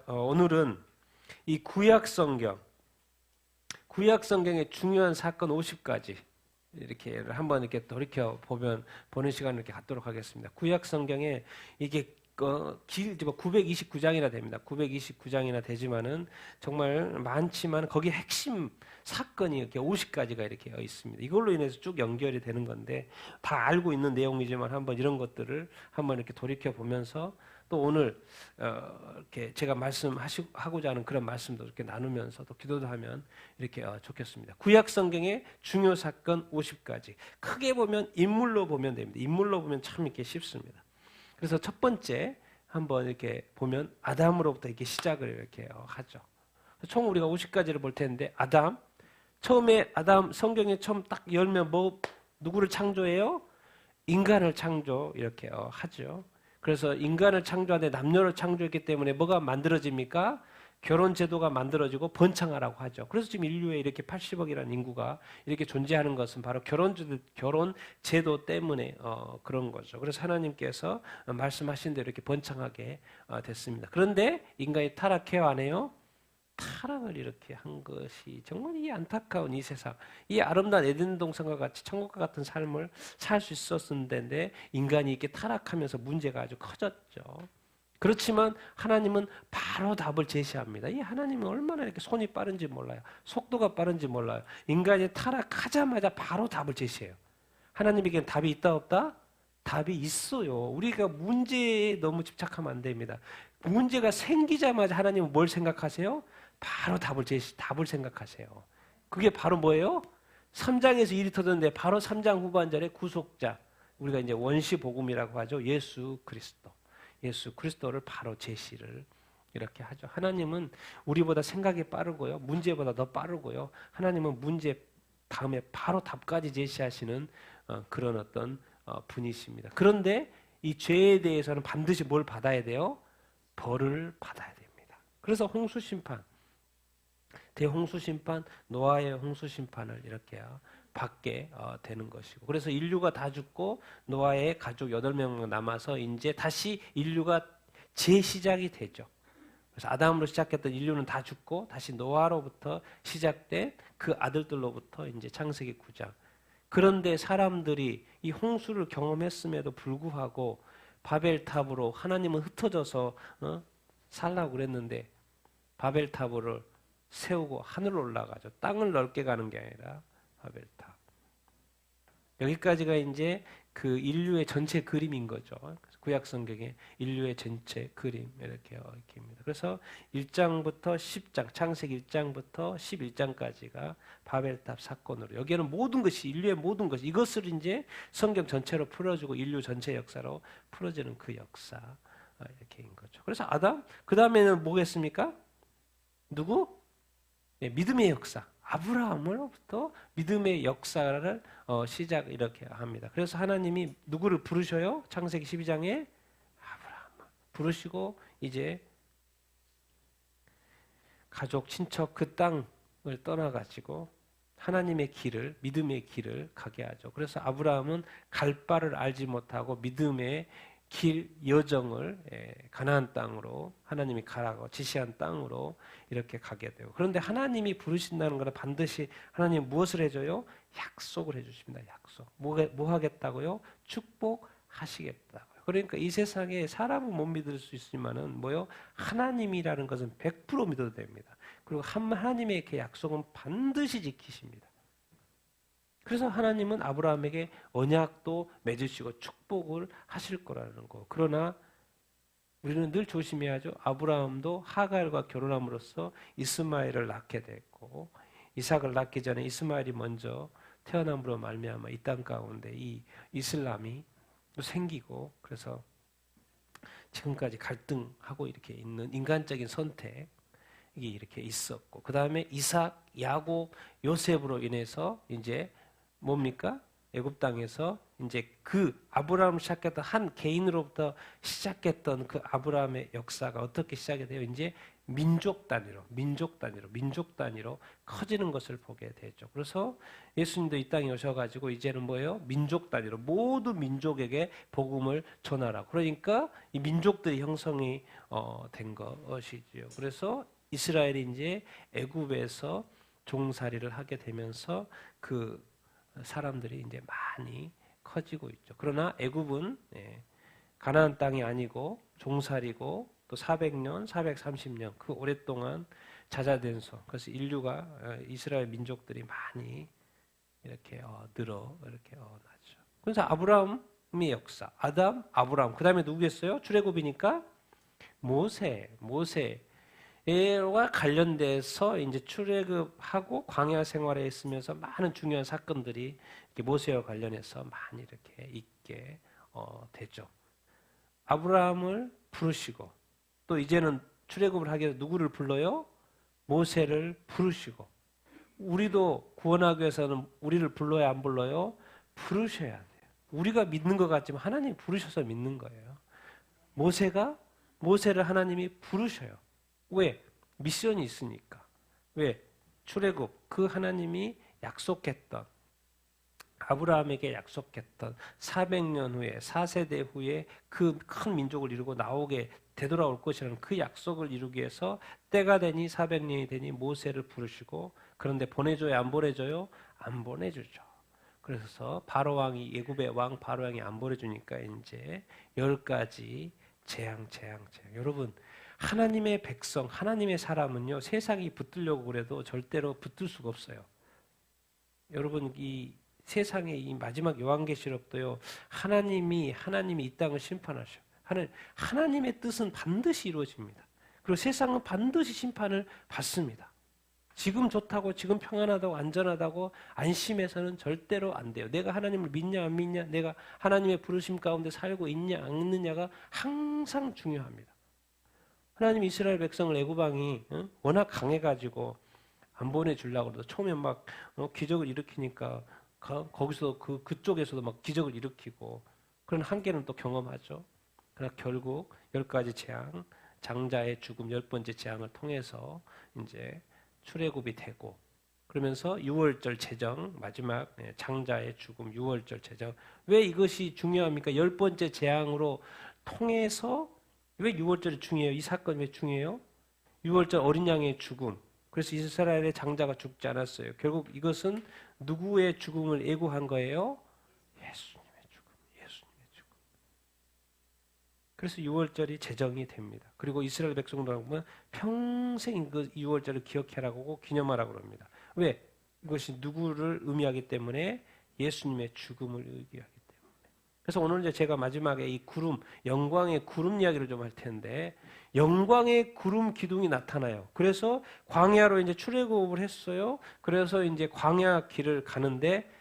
오늘은 이 구약 성경의 중요한 사건 50가지 이렇게 한번 이렇게 돌이켜 보는 시간을 이렇게 갖도록 하겠습니다. 구약 성경에 이게 길지만 929장이나 됩니다. 929장이나 되지만은 정말 많지만 거기 핵심 사건이 이렇게 50가지가 이렇게 있습니다. 이걸로 인해서 쭉 연결이 되는 건데 다 알고 있는 내용이지만 한번 이런 것들을 한번 이렇게 돌이켜 보면서 또 오늘 이렇게 제가 말씀하고자 하는 그런 말씀도 이렇게 나누면서 또 기도도 하면 이렇게 좋겠습니다. 구약 성경의 중요 사건 50가지. 크게 보면 인물로 보면 됩니다. 인물로 보면 참 이렇게 쉽습니다. 그래서 첫 번째 한번 이렇게 보면 아담으로부터 이렇게 시작을 이렇게 하죠. 총 우리가 50가지를 볼 텐데 처음에 아담 성경에 처음 딱 열면 누구를 창조해요? 인간을 창조 이렇게 하죠. 그래서 인간을 창조하는데 남녀를 창조했기 때문에 뭐가 만들어집니까? 결혼 제도가 만들어지고 번창하라고 하죠. 그래서 지금 인류에 이렇게 80억이라는 인구가 이렇게 존재하는 것은 바로 결혼 제도 때문에 그런 거죠. 그래서 하나님께서 말씀하신 대로 이렇게 번창하게 됐습니다. 그런데 인간이 타락해요, 안 해요? 타락을 이렇게 한 것이 정말 이 안타까운 이 세상, 이 아름다운 에덴 동산과 같이 천국과 같은 삶을 살 수 있었는데 인간이 이렇게 타락하면서 문제가 아주 커졌죠. 그렇지만 하나님은 바로 답을 제시합니다. 이 하나님은 얼마나 이렇게 손이 빠른지 몰라요. 속도가 빠른지 몰라요. 인간이 타락하자마자 바로 답을 제시해요. 하나님에게는 답이 있다 없다? 답이 있어요. 우리가 문제에 너무 집착하면 안 됩니다. 문제가 생기자마자 하나님은 뭘 생각하세요? 바로 답을 생각하세요. 그게 바로 뭐예요? 3장에서 일이 터졌는데 바로 3장 후반절에 구속자, 우리가 이제 원시 복음이라고 하죠. 예수 그리스도를 바로 제시를 이렇게 하죠. 하나님은 우리보다 생각이 빠르고요. 문제보다 더 빠르고요. 하나님은 문제 다음에 바로 답까지 제시하시는 그런 어떤 분이십니다. 그런데 이 죄에 대해서는 반드시 뭘 받아야 돼요? 벌을 받아야 됩니다. 그래서 대홍수심판, 노아의 홍수심판을 이렇게 받게 되는 것이고, 그래서 인류가 다 죽고 노아의 가족 8명 남아서 이제 다시 인류가 재시작이 되죠. 그래서 아담으로 시작했던 인류는 다 죽고 다시 노아로부터 시작된 그 아들들로부터 이제 창세기 9장. 그런데 사람들이 이 홍수를 경험했음에도 불구하고 바벨탑으로 하나님은 흩어져서 살라고 그랬는데 바벨탑을 세우고 하늘로 올라가죠. 땅을 넓게 가는 게 아니라 바벨탑. 여기까지가 이제 그 인류의 전체 그림인 거죠. 구약 성경의 인류의 전체 그림 이렇게입니다. 그래서 1장부터 10장, 창세기 1장부터 11장까지가 바벨탑 사건으로, 여기에는 모든 것이 인류의 모든 것, 이것을 이제 성경 전체로 풀어주고 인류 전체 역사로 풀어지는 그 역사 이렇게인 거죠. 그래서 아담, 그 다음에는 뭐겠습니까? 누구? 네, 믿음의 역사. 아브라함으로부터 믿음의 역사를 시작 이렇게 합니다. 그래서 하나님이 누구를 부르셔요? 창세기 12장에 아브라함 부르시고 이제 가족, 친척 그 땅을 떠나가지고 하나님의 길을, 믿음의 길을 가게 하죠. 그래서 아브라함은 갈 바를 알지 못하고 믿음의 길 여정을 가나안 땅으로 하나님이 가라고 지시한 땅으로 이렇게 가게 되고, 그런데 하나님이 부르신다는 것은 반드시 하나님 무엇을 해줘요? 약속을 해주십니다. 약속. 뭐 하겠다고요? 축복하시겠다고요. 그러니까 이 세상에 사람은 못 믿을 수 있지만은 뭐요? 하나님이라는 것은 100% 믿어도 됩니다. 그리고 하나님의 그 약속은 반드시 지키십니다. 그래서 하나님은 아브라함에게 언약도 맺으시고 축복을 하실 거라는 거. 그러나 우리는 늘 조심해야죠. 아브라함도 하갈과 결혼함으로써 이스마엘을 낳게 됐고, 이삭을 낳기 전에 이스마엘이 먼저 태어남으로 말미암아 이 땅 가운데 이 이슬람이 생기고, 그래서 지금까지 갈등하고 이렇게 있는 인간적인 선택이 이렇게 있었고, 그 다음에 이삭, 야곱, 요셉으로 인해서 이제 뭡니까? 애굽 땅에서 이제 그 아브라함을 시작했던 한 개인으로부터 시작했던 그 아브라함의 역사가 어떻게 시작이 돼요? 이제 민족 단위로 커지는 것을 보게 되죠. 그래서 예수님도 이 땅에 오셔가지고 이제는 뭐예요? 민족 단위로 모두 민족에게 복음을 전하라고. 그러니까 이 민족들이 형성이 된 것이지요. 그래서 이스라엘이 이제 애굽에서 종살이를 하게 되면서 그 사람들이 이제 많이 커지고 있죠. 그러나 애굽은 가나안 땅이 아니고 종살이고 또 400년, 430년 그 오랫동안 자자된 소. 그래서 인류가 이스라엘 민족들이 많이 이렇게 이렇게 나죠. 그래서 아브라함의 역사, 아담, 아브라함. 그 다음에 누구겠어요? 출애굽이니까 모세와 관련돼서 이제 출애굽하고 광야 생활에 있으면서 많은 중요한 사건들이 이렇게 모세와 관련해서 많이 이렇게 있게 되죠. 아브라함을 부르시고 또 이제는 출애굽을 하기 위해서 누구를 불러요? 모세를 부르시고 우리도 구원하기 위해서는 우리를 불러야 안 불러요? 부르셔야 돼요. 우리가 믿는 것 같지만 하나님이 부르셔서 믿는 거예요. 모세를 하나님이 부르셔요. 왜? 미션이 있으니까. 왜? 출애굽 그 하나님이 약속했던 아브라함에게 약속했던 400년 후에 4세대 후에 그 큰 민족을 이루고 나오게 되돌아올 것이라는 그 약속을 이루기 위해서 때가 되니 400년이 되니 모세를 부르시고 그런데 보내줘요? 안 보내줘요? 안 보내주죠. 그래서 바로왕이 애굽의 왕 바로왕이 안 보내주니까 이제 10가지 재앙. 여러분 하나님의 백성, 하나님의 사람은요 세상이 붙들려고 그래도 절대로 붙들 수가 없어요. 여러분 이 세상의 이 마지막 요한계시록도요 하나님이 이 땅을 심판하셔. 하나님의 뜻은 반드시 이루어집니다. 그리고 세상은 반드시 심판을 받습니다. 지금 좋다고 지금 평안하다고 안전하다고 안심해서는 절대로 안 돼요. 내가 하나님을 믿냐 안 믿냐, 내가 하나님의 부르심 가운데 살고 있냐 안 있느냐가 항상 중요합니다. 하나님 이스라엘 백성을 애굽 왕이 워낙 강해가지고 안 보내주려고 그러도 처음에 막 기적을 일으키니까 거기서 그쪽에서도 막 기적을 일으키고 그런 한계는 또 경험하죠. 그러나 결국 10가지 재앙, 장자의 죽음 10번째 재앙을 통해서 이제 출애굽이 되고 그러면서 유월절 제정 마지막 장자의 죽음 유월절 제정 왜 이것이 중요합니까? 10번째 재앙으로 통해서 왜 유월절이 중요해요? 이 사건이 왜 중요해요? 유월절 어린 양의 죽음 그래서 이스라엘의 장자가 죽지 않았어요. 결국 이것은 누구의 죽음을 예고한 거예요? 예수님의 죽음. 그래서 유월절이 제정이 됩니다. 그리고 이스라엘 백성들하고 보면 평생 그 유월절을 기억해라고 기념하라고 합니다. 왜? 이것이 누구를 의미하기 때문에 예수님의 죽음을 의미하기 때문에. 그래서 오늘 이제 제가 마지막에 이 구름, 영광의 구름 이야기를 좀 할 텐데 영광의 구름 기둥이 나타나요. 그래서 광야로 이제 출애굽을 했어요. 그래서 이제 광야 길을 가는데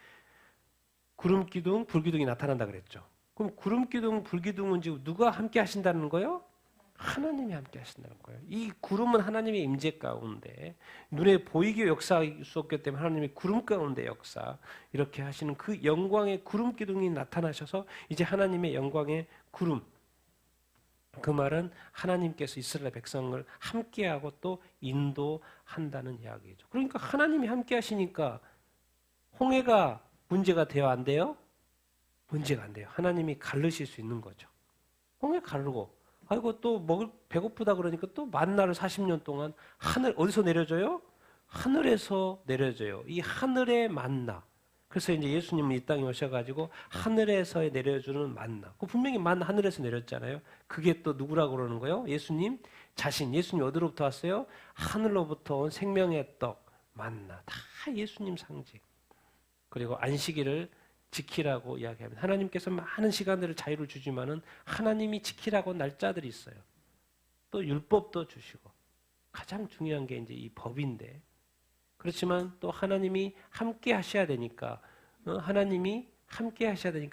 구름 기둥, 불 기둥이 나타난다 그랬죠. 그럼 구름 기둥, 불 기둥은 지금 누가 함께 하신다는 거예요? 하나님이 함께 하신다는 거예요. 이 구름은 하나님의 임재 가운데 눈에 보이게 역사할 수 없기 때문에 하나님이 구름 가운데 역사 이렇게 하시는 그 영광의 구름 기둥이 나타나셔서 이제 하나님의 영광의 구름 그 말은 하나님께서 이스라엘 백성을 함께하고 또 인도한다는 이야기죠. 그러니까 하나님이 함께 하시니까 홍해가 문제가 돼요? 안 돼요? 문제가 안 돼요. 하나님이 가르실 수 있는 거죠. 홍해 가르고 아이고 또 배고프다 그러니까 또 만나를 40년 동안 어디서 내려줘요? 하늘에서 내려줘요. 이 하늘의 만나. 그래서 이제 예수님은 이 땅에 오셔가지고 하늘에서 내려주는 만나. 분명히 만나 하늘에서 내렸잖아요. 그게 또 누구라고 그러는 거예요? 예수님 자신. 예수님 어디로부터 왔어요? 하늘로부터 온 생명의 떡, 만나. 다 예수님 상징. 그리고 안식일을 지키라고 이야기합니다. 하나님께서 많은 시간들을 자유를 주지만은 하나님이 지키라고 날짜들이 있어요. 또 율법도 주시고 가장 중요한 게 이제 이 법인데 그렇지만 또 하나님이 함께 하셔야 되니까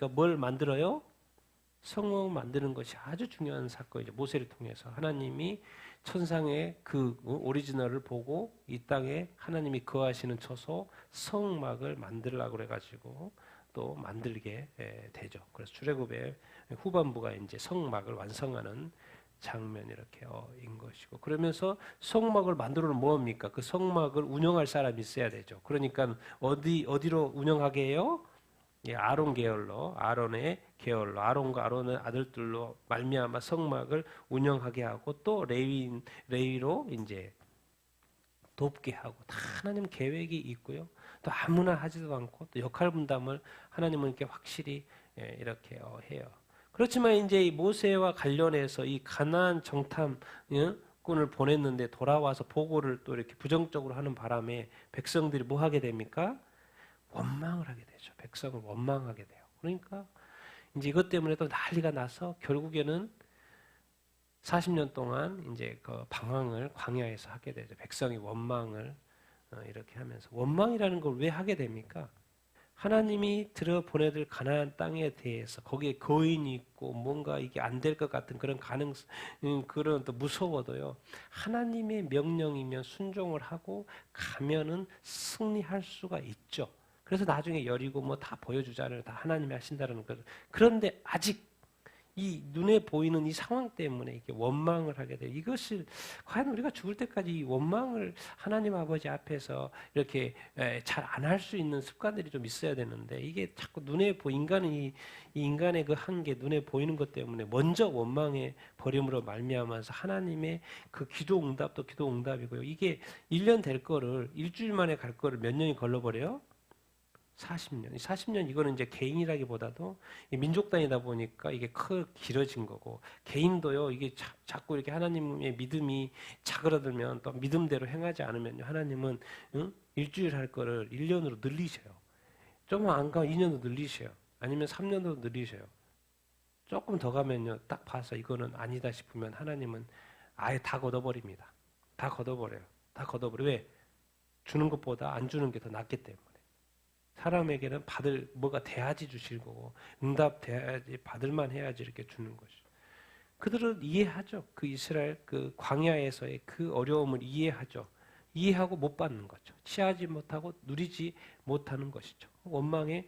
뭘 만들어요? 성읍 만드는 것이 아주 중요한 사건이죠. 모세를 통해서 하나님이 천상의 그 오리지널을 보고 이 땅에 하나님이 거하시는 처소 성막을 만들라고 그래가지고 또 만들게 되죠. 그래서 출애굽의 후반부가 이제 성막을 완성하는 장면이 이렇게 인 것이고, 그러면서 성막을 만들어는 뭐합니까? 그 성막을 운영할 사람이 있어야 되죠. 그러니까 어디로 운영하게 해요? 예, 아론 계열로, 아론의 계열로, 아론과 아론의 아들들로 말미암아 성막을 운영하게 하고, 또 레위로 이제 돕게 하고, 다 하나님 계획이 있고요. 또 아무나 하지도 않고, 또 역할 분담을 하나님은 이렇게 확실히 이렇게 해요. 그렇지만 이제 이 모세와 관련해서 이 가나안 정탐꾼을 보냈는데 돌아와서 보고를 또 이렇게 부정적으로 하는 바람에 백성들이 뭐 하게 됩니까? 원망을 하게 되죠. 백성을 원망하게 돼요. 그러니까 이제 이것 때문에 또 난리가 나서 결국에는 40년 동안 이제 그 방황을 광야에서 하게 되죠. 백성이 원망을 이렇게 하면서, 원망이라는 걸 왜 하게 됩니까? 하나님이 들어 보내들 가나안 땅에 대해서 거기에 거인이 있고 뭔가 이게 안 될 것 같은 그런 그런 또 무서워도요. 하나님의 명령이면 순종을 하고 가면은 승리할 수가 있죠. 그래서 나중에 여리고 뭐 다 보여주잖아요. 다 하나님이 하신다는 것. 그런데 아직 이 눈에 보이는 이 상황 때문에 이게 원망을 하게 돼요. 이것을 과연 우리가 죽을 때까지 이 원망을 하나님 아버지 앞에서 이렇게 잘 안 할 수 있는 습관들이 좀 있어야 되는데, 이게 자꾸 눈에 인간은 이 인간의 그 한계, 눈에 보이는 것 때문에 먼저 원망해 버림으로 말미암아서 하나님의 그 기도 응답도 기도 응답이고요. 이게 1년 될 거를 일주일 만에 갈 거를 몇 년이 걸러버려요? 40년. 40년 이거는 이제 개인이라기보다도 민족 단위다 보니까 이게 길어진 거고, 개인도요, 이게 자꾸 이렇게 하나님의 믿음이 자그러들면 또 믿음대로 행하지 않으면요, 하나님은 일주일 할 거를 1년으로 늘리셔요. 좀 안 가면 2년도 늘리셔요. 아니면 3년도 늘리셔요. 조금 더 가면요, 딱 봐서 이거는 아니다 싶으면 하나님은 아예 다 걷어버립니다. 다 걷어버려요. 다 걷어버려요. 왜? 주는 것보다 안 주는 게 더 낫기 때문에. 사람에게는 받을 뭐가 돼야지 주실 거고, 응답돼야지 받을만 해야지 이렇게 주는 것이죠. 그들은 이해하죠. 그 이스라엘 그 광야에서의 그 어려움을 이해하죠. 이해하고 못 받는 거죠. 취하지 못하고 누리지 못하는 것이죠. 원망의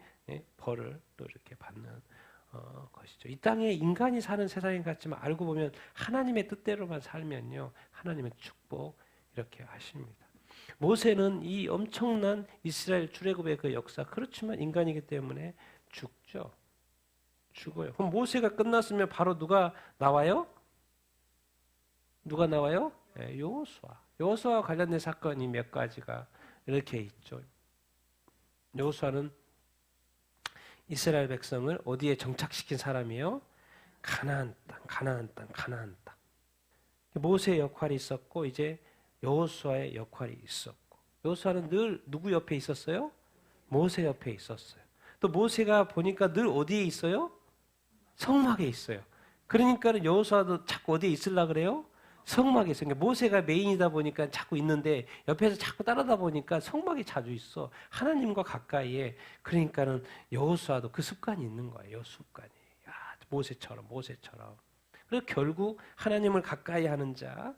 벌을 또 이렇게 받는 것이죠. 이 땅에 인간이 사는 세상인 것 같지만 알고 보면 하나님의 뜻대로만 살면요, 하나님은 축복 이렇게 하십니다. 모세는 이 엄청난 이스라엘 출애굽의 그 역사, 그렇지만 인간이기 때문에 죽죠. 죽어요. 그럼 모세가 끝났으면 바로 누가 나와요? 누가 나와요? 여호수아. 여호수아와 관련된 사건이 몇 가지가 이렇게 있죠. 여호수아는 이스라엘 백성을 어디에 정착시킨 사람이에요? 가나안 땅, 가나안 땅, 가나안 땅. 모세의 역할이 있었고, 이제 여호수아의 역할이 있었고, 여호수아는 늘 누구 옆에 있었어요? 모세 옆에 있었어요. 또 모세가 보니까 늘 어디에 있어요? 성막에 있어요. 그러니까 여호수아도 자꾸 어디에 있으려고 그래요? 성막에 있어요. 그러니까 모세가 메인이다 보니까 자꾸 있는데 옆에서 자꾸 따르다 보니까 성막에 자주 있어. 하나님과 가까이에. 그러니까는 여호수아도 그 습관이 있는 거예요. 습관이. 야, 모세처럼. 그래서 결국 하나님을 가까이 하는 자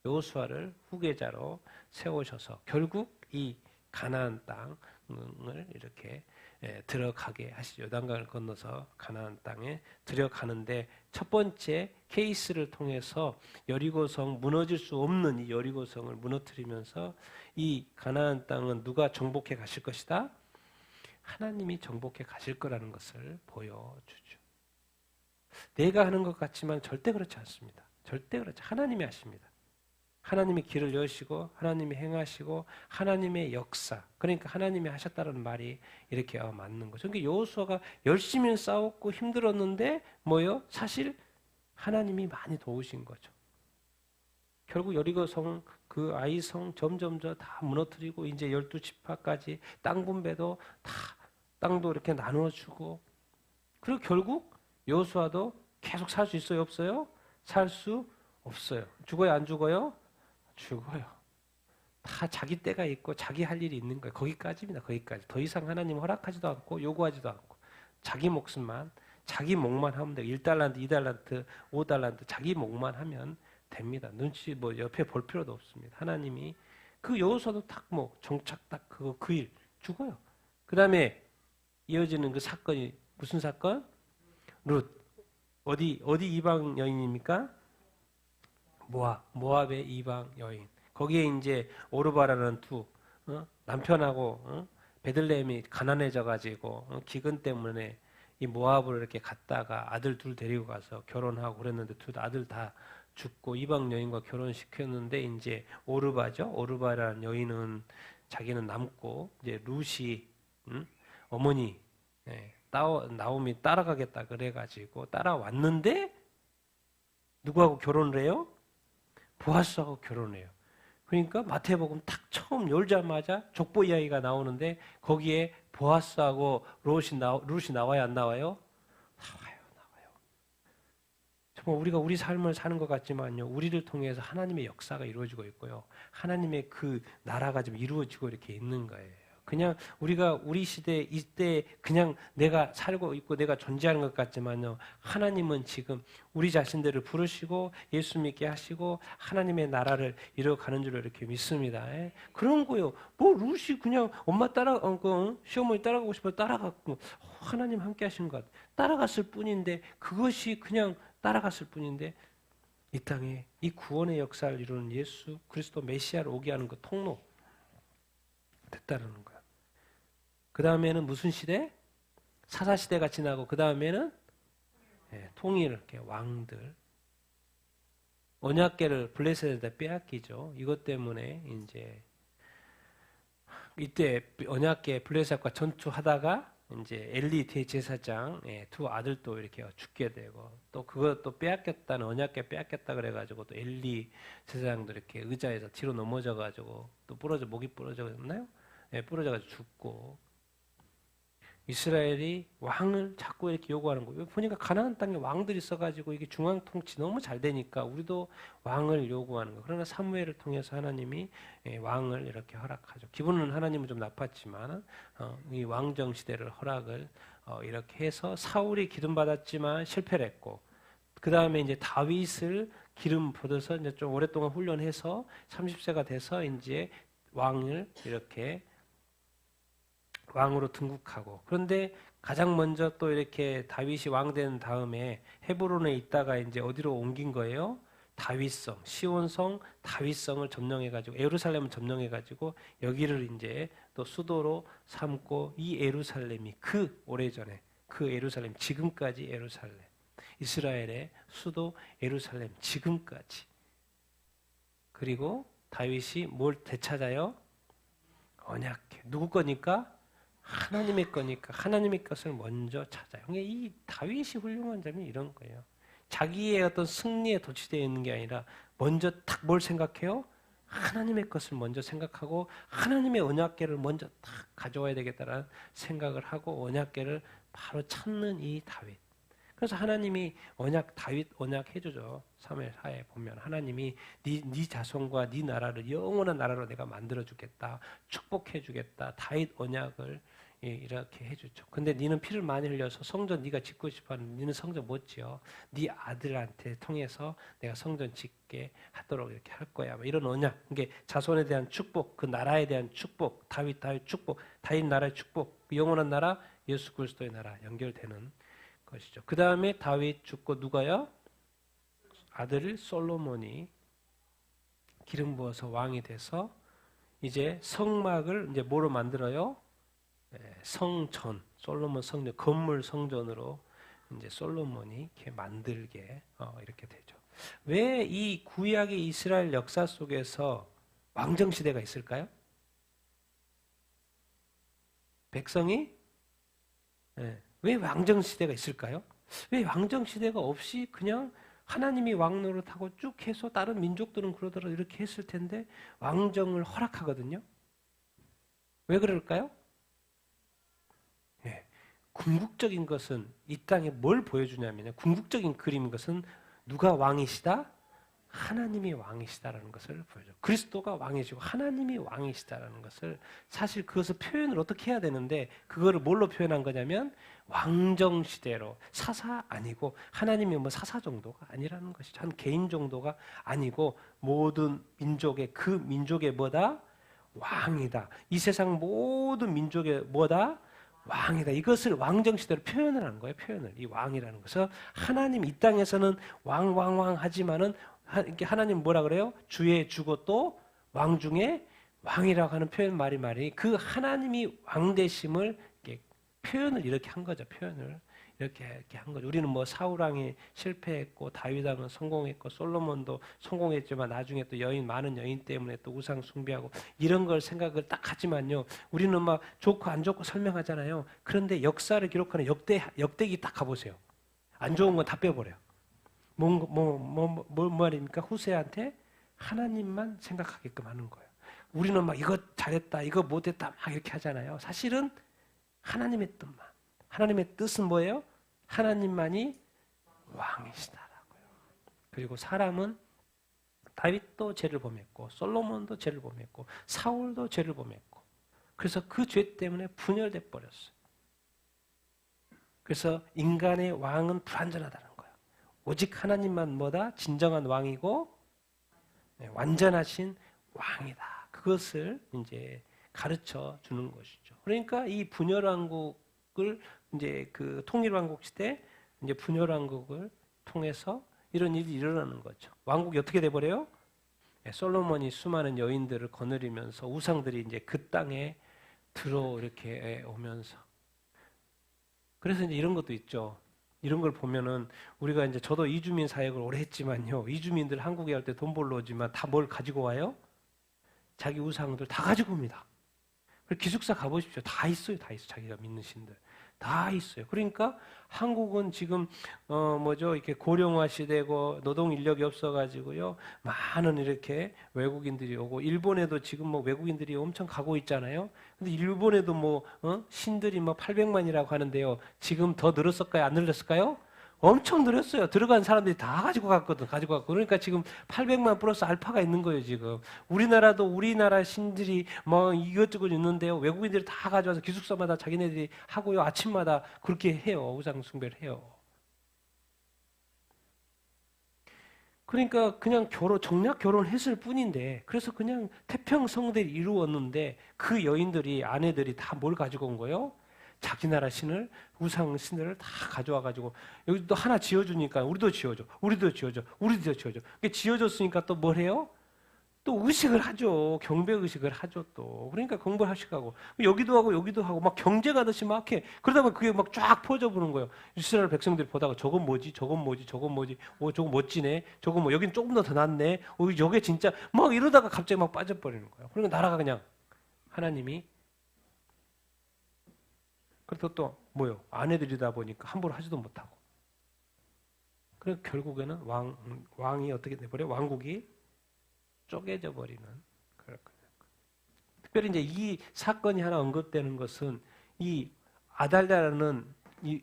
여호수아를 후계자로 세우셔서 결국 이 가나안 땅을 이렇게 들어가게 하시죠. 요단강을 건너서 가나안 땅에 들어가는데, 첫 번째 케이스를 통해서 여리고성, 무너질 수 없는 이 여리고성을 무너뜨리면서 이 가나안 땅은 누가 정복해 가실 것이다? 하나님이 정복해 가실 거라는 것을 보여주죠. 내가 하는 것 같지만 절대 그렇지 않습니다. 절대 그렇지. 하나님이 하십니다. 하나님이 길을 여시고 하나님이 행하시고 하나님의 역사, 그러니까 하나님이 하셨다는 말이 이렇게 맞는 거죠. 그러니까 여호수아가 열심히 싸웠고 힘들었는데 뭐요? 사실 하나님이 많이 도우신 거죠. 결국 여리고성, 그 아이성 점점 다 무너뜨리고 이제 12지파까지 땅 분배도 다 땅도 이렇게 나눠주고, 그리고 결국 여호수아도 계속 살 수 있어요, 없어요? 살 수 없어요. 죽어요, 안 죽어요? 죽어요. 다 자기 때가 있고 자기 할 일이 있는 거예요. 거기까지입니다. 거기까지. 더 이상 하나님 허락하지도 않고 요구하지도 않고 자기 목숨만, 자기 목만 하면 돼요. 1달란트, 2달란트, 5달란트 자기 목만 하면 됩니다. 눈치 뭐 옆에 볼 필요도 없습니다. 하나님이 그 여호수아도 딱 뭐 정착 딱 그 일 죽어요. 그 다음에 이어지는 그 사건이 무슨 사건? 룻. 어디 이방 여인입니까? 모압의 이방 여인. 거기에 이제 오르바라는 남편하고 베들레헴이 가난해져 가지고 기근 때문에 이 모압으로 이렇게 갔다가 아들 둘 데리고 가서 결혼하고 그랬는데 둘 아들 다 죽고 이방 여인과 결혼시켰는데 이제 오르바죠. 오르바라는 여인은 자기는 남고 이제 룻이 어머니 나옴이 따라가겠다 그래가지고 따라왔는데 누구하고 결혼을 해요? 보아스하고 결혼해요. 그러니까 마태복음 딱 처음 열자마자 족보 이야기가 나오는데 거기에 보아스하고 룻이 나와요, 안 나와요? 나와요. 정말 우리가 우리 삶을 사는 것 같지만요, 우리를 통해서 하나님의 역사가 이루어지고 있고요, 하나님의 그 나라가 좀 이루어지고 이렇게 있는 거예요. 그냥 우리가 우리 시대 이때 그냥 내가 살고 있고 내가 존재하는 것 같지만요, 하나님은 지금 우리 자신들을 부르시고 예수 믿게 하시고 하나님의 나라를 이뤄가는 줄로 이렇게 믿습니다. 그런 거요. 뭐 룻이 그냥 엄마 시어머니 따라가고 싶어 따라갔고 하나님 함께 하신 것 따라갔을 뿐인데, 그것이 그냥 따라갔을 뿐인데 이 땅에 이 구원의 역사를 이루는 예수 그리스도 메시아를 오게 하는 그 통로 됐다는 거야. 그 다음에는 무슨 시대? 사사시대가 지나고 그 다음에는 통일, 이렇게 왕들. 언약궤를 블레셋에다 빼앗기죠. 이것 때문에 이제 이때 언약궤 블레셋과 전투하다가 이제 엘리 대제사장 두 아들도 이렇게 죽게 되고, 또 그것도 빼앗겼다는, 언약궤 빼앗겼다 그래가지고 또 엘리 제사장도 이렇게 의자에서 뒤로 넘어져가지고 또 목이 부러졌나요? 부러져가지고 죽고. 이스라엘이 왕을 자꾸 이렇게 요구하는 거예요. 보니까 가나안 땅에 왕들이 있어가지고 이게 중앙 통치 너무 잘 되니까 우리도 왕을 요구하는 거예요. 그러나 사무엘을 통해서 하나님이 왕을 이렇게 허락하죠. 기분은 하나님은 좀 나빴지만 이 왕정 시대를 허락을 이렇게 해서 사울이 기름 받았지만 실패를 했고, 그 다음에 이제 다윗을 기름 받아서 이제 좀 오랫동안 훈련해서 30세가 돼서 이제 왕을 이렇게 왕으로 등극하고, 그런데 가장 먼저 또 이렇게 다윗이 왕 된 다음에 헤브론에 있다가 이제 어디로 옮긴 거예요? 다윗성, 시온성, 다윗성을 점령해가지고 예루살렘을 점령해가지고 여기를 이제 또 수도로 삼고, 이 예루살렘이 그 오래전에 그 예루살렘, 지금까지 예루살렘, 이스라엘의 수도 예루살렘 지금까지. 그리고 다윗이 뭘 되찾아요? 언약궤. 누구 거니까? 하나님의 거니까 하나님의 것을 먼저 찾아요. 이 다윗이 훌륭한 점이 이런 거예요. 자기의 어떤 승리에 도취되어 있는 게 아니라 먼저 딱 뭘 생각해요? 하나님의 것을 먼저 생각하고 하나님의 언약궤를 먼저 딱 가져와야 되겠다라는 생각을 하고 언약궤를 바로 찾는 이 다윗. 그래서 하나님이 다윗 언약 해주죠. 사무엘하에 보면 하나님이 네 자손과 네 나라를 영원한 나라로 내가 만들어 주겠다, 축복해 주겠다, 다윗 언약을 이렇게 해주죠. 근데 네는 피를 많이 흘려서 성전 네가 짓고 싶어하는, 네는 성전 못 지어. 네 아들한테 통해서 내가 성전 짓게 하도록 이렇게 할 거야. 이런 언약. 이게 자손에 대한 축복, 그 나라에 대한 축복, 다윗 축복, 다윗 나라의 축복, 영원한 나라, 예수 그리스도의 나라 연결되는 것이죠. 그 다음에 다윗 죽고 누가요? 아들 솔로몬이 기름 부어서 왕이 돼서 이제 성막을 이제 뭐로 만들어요? 성전, 솔로몬 성전, 건물 성전으로 이제 솔로몬이 이렇게 만들게 이렇게 되죠. 왜 이 구약의 이스라엘 역사 속에서 왕정 시대가 있을까요? 백성이 왜 왕정 시대가 있을까요? 왜 왕정 시대가 없이 그냥 하나님이 왕 노릇하고 쭉 해서 다른 민족들은 그러더라도 이렇게 했을 텐데 왕정을 허락하거든요. 왜 그럴까요? 궁극적인 것은 이 땅에 뭘 보여주냐면, 궁극적인 그림인 것은 누가 왕이시다? 하나님이 왕이시다라는 것을 보여줘. 그리스도가 왕이시고 하나님이 왕이시다라는 것을, 사실 그것을 표현을 어떻게 해야 되는데 그거를 뭘로 표현한 거냐면 왕정 시대로. 사사 아니고 하나님이 뭐 사사 정도가 아니라는 것이죠. 한 개인 정도가 아니고 모든 민족의, 그 민족의 뭐다? 왕이다. 이 세상 모든 민족의 뭐다? 왕이다. 이것을 왕정시대로 표현을 하는 거예요. 표현을. 이 왕이라는 것은 하나님 이 땅에서는 왕 하지만은 하나님 뭐라 그래요? 주의 주고 또 왕 중에 왕이라고 하는 표현 말이 그 하나님이 왕 되심을 이렇게 표현을 이렇게 한 거죠. 표현을 이렇게 한 거죠. 우리는 뭐 사울 왕이 실패했고 다윗 왕은 성공했고 솔로몬도 성공했지만 나중에 또 많은 여인 때문에 또 우상 숭배하고 이런 걸 생각을 딱 하지만요. 우리는 막 좋고 안 좋고 설명하잖아요. 그런데 역사를 기록하는 역대기 딱 가보세요. 안 좋은 건 다 빼버려요. 뭐 말입니까? 후세한테 하나님만 생각하게끔 하는 거예요. 우리는 막 이거 잘했다, 이거 못했다 막 이렇게 하잖아요. 사실은 하나님의 뜻만. 하나님의 뜻은 뭐예요? 하나님만이 왕이시다라고요. 그리고 사람은 다윗도 죄를 범했고 솔로몬도 죄를 범했고 사울도 죄를 범했고 그래서 그 죄 때문에 분열돼 버렸어요. 그래서 인간의 왕은 불완전하다는 거예요. 오직 하나님만 뭐다? 진정한 왕이고 완전하신 왕이다. 그것을 이제 가르쳐 주는 것이죠. 그러니까 이 분열왕국을 이제 그 통일왕국 시대 이제 분열왕국을 통해서 이런 일이 일어나는 거죠. 왕국이 어떻게 돼 버려요? 솔로몬이 수많은 여인들을 거느리면서 우상들이 이제 그 땅에 들어 이렇게 오면서 그래서 이제 이런 것도 있죠. 이런 걸 보면은 우리가 이제 저도 이주민 사역을 오래 했지만요. 이주민들 한국에 갈 때 돈 벌러 오지만 다 뭘 가지고 와요? 자기 우상들 다 가지고 옵니다. 기숙사 가보십시오. 다 있어요. 다 있어. 자기가 믿는 신들. 다 있어요. 그러니까 한국은 지금 이렇게 고령화 시대고 노동 인력이 없어가지고요. 많은 이렇게 외국인들이 오고 일본에도 지금 뭐 외국인들이 엄청 가고 있잖아요. 근데 일본에도 신들이 800만이라고 하는데요. 지금 더 늘었을까요? 안 늘었을까요? 엄청 늘었어요. 들어간 사람들이 다 가지고 갔거든. 그러니까 지금 800만 플러스 알파가 있는 거예요, 지금. 우리나라도 우리나라 신들이 이것저것 있는데요. 외국인들이 다 가져와서 기숙사마다 자기네들이 하고요. 아침마다 그렇게 해요. 우상숭배를 해요. 그러니까 그냥 정략 결혼했을 뿐인데, 그래서 그냥 태평성대를 이루었는데, 그 여인들이, 아내들이 다 뭘 가지고 온 거예요? 자기 나라 신을 우상 신들을 다 가져와 가지고 여기 또 하나 지어주니까 우리도 지어줘. 지어줬으니까 또 뭘 해요? 또 의식을 하죠. 경배 의식을 하죠. 또 그러니까 공부를 하시고 여기도 하고 막 경제가듯이 막 해. 그러다 보면 그게 막 쫙 퍼져 보는 거예요. 이스라엘 백성들이 보다가 저건 뭐지? 저건 멋지네. 저건 여긴 조금 더 낫네. 저게 진짜 막 이러다가 갑자기 막 빠져버리는 거예요. 그러니까 나라가 그냥 하나님이 그래서 또 아내들이다 보니까 함부로 하지도 못하고. 그래서 결국에는 왕이 어떻게 돼버려? 왕국이 쪼개져 버리는 그럴 거예요. 특별히 이제 이 사건이 하나 언급되는 것은 이 아달랴라는 이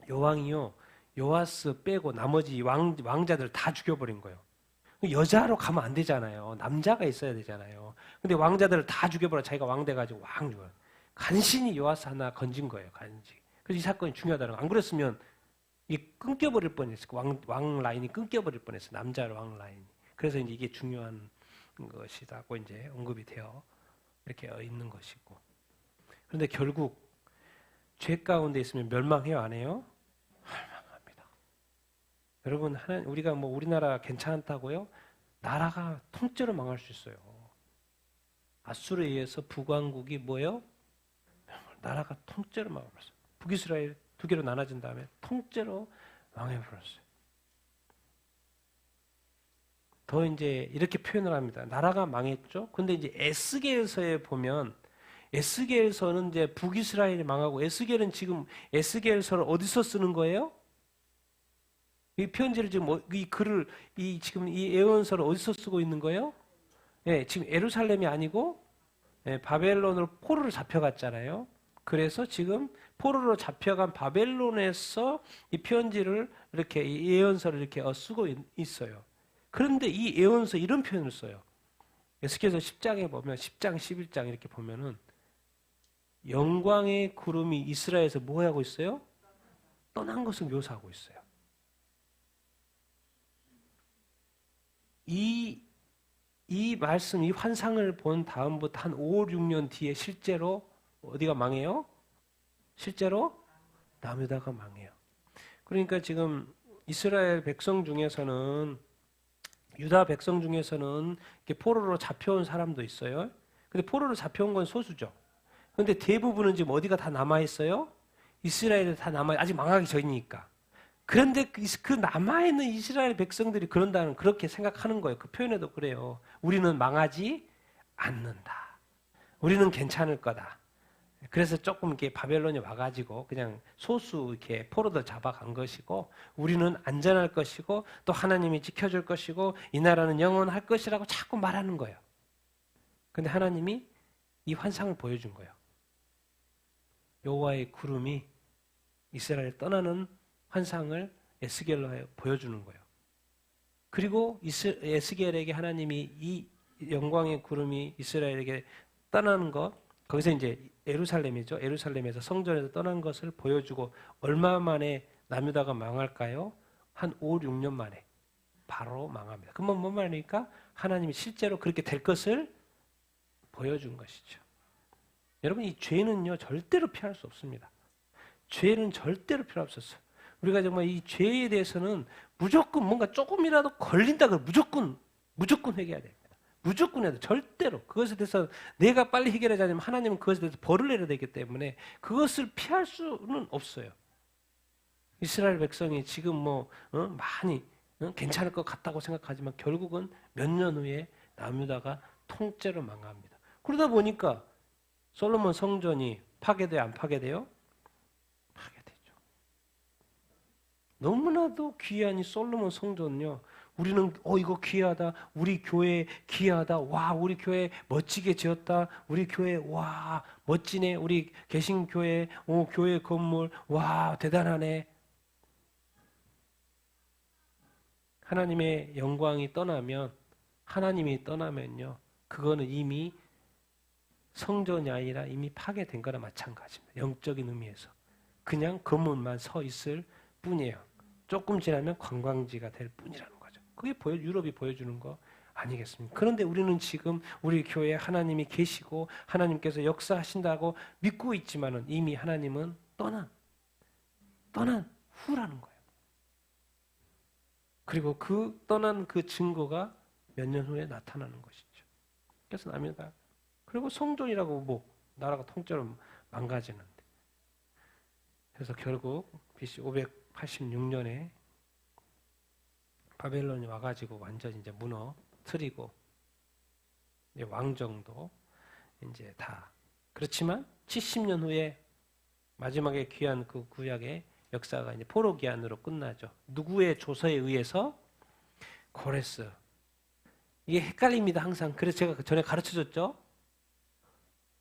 여왕이요 요아스 빼고 나머지 왕자들 다 죽여버린 거예요. 여자로 가면 안 되잖아요. 남자가 있어야 되잖아요. 근데 왕자들을 다 죽여버려. 자기가 왕 돼가지고 왕 죽어요. 간신히 요아스 하나 건진 거예요. 간신히. 그래서 이 사건이 중요하다는 거. 안 그랬으면 이게 끊겨버릴 뻔했어요. 왕 라인이 끊겨버릴 뻔했어요. 남자로 왕 라인이. 그래서 이제 이게 중요한 것이라고 이제 언급이 되어 이렇게 있는 것이고. 그런데 결국 죄 가운데 있으면 멸망해요, 안 해요? 멸망합니다. 여러분, 우리가 우리나라 괜찮다고요? 나라가 통째로 망할 수 있어요. 아수르에 의해서 북왕국이 뭐예요? 나라가 통째로 망해버렸어요. 북이스라엘 두 개로 나눠진 다음에 통째로 망해버렸어요. 더 이제 이렇게 표현을 합니다. 나라가 망했죠. 근데 이제 에스겔서에 보면 에스겔서는 이제 북이스라엘이 망하고 에스겔서를 어디서 쓰는 거예요? 이 편지를 지금 이 글을 지금 이 예언서를 어디서 쓰고 있는 거예요? 예, 지금 예루살렘이 아니고 바벨론으로 포로로 잡혀갔잖아요. 그래서 지금 포로로 잡혀간 바벨론에서 이 편지를 이렇게 이 예언서를 이렇게 쓰고 있어요. 그런데 이 예언서 이런 표현을 써요. 에스겔서 10장에 보면 10장, 11장 이렇게 보면은 영광의 구름이 이스라엘에서 뭐 하고 있어요? 떠난 것을 묘사하고 있어요. 이 말씀, 이 환상을 본 다음부터 한 5, 6년 뒤에 실제로 어디가 망해요? 실제로 남유다가 망해요. 그러니까 지금 이스라엘 백성 중에서는 유다 백성 중에서는 이렇게 포로로 잡혀온 사람도 있어요. 근데 포로로 잡혀온 건 소수죠. 근데 대부분은 지금 어디가 다 남아 있어요? 이스라엘에 다 남아 아직 망하기 전이니까. 그런데 그 남아 있는 이스라엘 백성들이 그렇게 생각하는 거예요. 그 표현에도 그래요. 우리는 망하지 않는다. 우리는 괜찮을 거다. 그래서 조금 이렇게 바벨론이 와가지고 그냥 소수 이렇게 포로들 잡아간 것이고 우리는 안전할 것이고 또 하나님이 지켜줄 것이고 이 나라는 영원할 것이라고 자꾸 말하는 거예요. 근데 하나님이 이 환상을 보여준 거예요. 여호와의 구름이 이스라엘 떠나는 환상을 에스겔로 보여주는 거예요. 그리고 에스겔에게 하나님이 이 영광의 구름이 이스라엘에게 떠나는 것, 거기서 이제 예루살렘이죠. 예루살렘에서 성전에서 떠난 것을 보여주고 얼마 만에 남유다가 망할까요? 한 5, 6년 만에 바로 망합니다. 그러면 뭔 말입니까? 하나님이 실제로 그렇게 될 것을 보여준 것이죠. 여러분 이 죄는요 절대로 피할 수 없습니다. 죄는 절대로 필요 없었어요. 우리가 정말 이 죄에 대해서는 무조건 뭔가 조금이라도 걸린다 그러면 무조건 회개해야 됩니다. 무조건 해야 돼. 절대로. 그것에 대해서 내가 빨리 해결하지 않으면 하나님은 그것에 대해서 벌을 내려야 되기 때문에 그것을 피할 수는 없어요. 이스라엘 백성이 지금 많이 괜찮을 것 같다고 생각하지만 결국은 몇 년 후에 남유다가 통째로 망합니다. 그러다 보니까 솔로몬 성전이 파괴돼요? 안 파괴돼요? 파괴되죠. 너무나도 귀한 이 솔로몬 성전요. 우리는 이거 귀하다. 우리 교회 귀하다. 와, 우리 교회 멋지게 지었다. 우리 교회 와, 멋지네. 우리 개신교회 교회 건물 와, 대단하네. 하나님의 영광이 하나님이 떠나면요. 그거는 이미 성전이 아니라 이미 파괴된 거나 마찬가지입니다. 영적인 의미에서. 그냥 건물만 서 있을 뿐이에요. 조금 지나면 관광지가 될 뿐이라는 거죠. 그게 유럽이 보여주는 거 아니겠습니까? 그런데 우리는 지금 우리 교회에 하나님이 계시고 하나님께서 역사하신다고 믿고 있지만은 이미 하나님은 떠난 후라는 거예요. 그리고 떠난 그 증거가 몇 년 후에 나타나는 것이죠. 그래서 남유다. 그리고 성전이라고 나라가 통째로 망가지는데. 그래서 결국 BC 586년에 바벨론이 와가지고 완전히 이제 무너뜨리고 이제 왕정도 이제 다. 그렇지만 70년 후에 마지막에 귀한 그 구약의 역사가 이제 포로 기한으로 끝나죠. 누구의 조서에 의해서? 고레스. 이게 헷갈립니다, 항상. 그래서 제가 전에 가르쳐줬죠.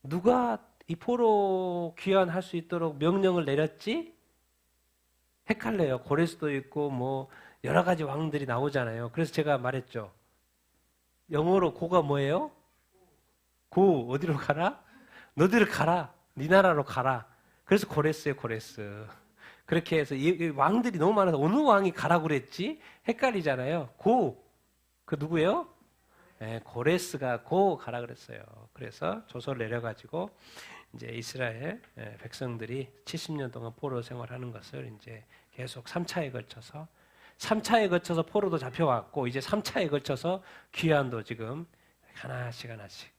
누가 이 포로 귀환할 수 있도록 명령을 내렸지? 헷갈려요. 고레스도 있고 여러 가지 왕들이 나오잖아요. 그래서 제가 말했죠. 영어로 고가 뭐예요? 고 어디로 가라? 너희들 가라. 네 나라로 가라. 그래서 고레스예요, 고레스. 그렇게 해서 이 왕들이 너무 많아서 어느 왕이 가라고 그랬지? 헷갈리잖아요. 그 누구예요? 네, 고레스가 가라 그랬어요. 그래서 조서를 내려가지고 이제 이스라엘 백성들이 70년 동안 포로 생활하는 것을 이제 계속 3차에 걸쳐서 포로도 잡혀왔고 이제 3차에 걸쳐서 귀환도 지금 하나씩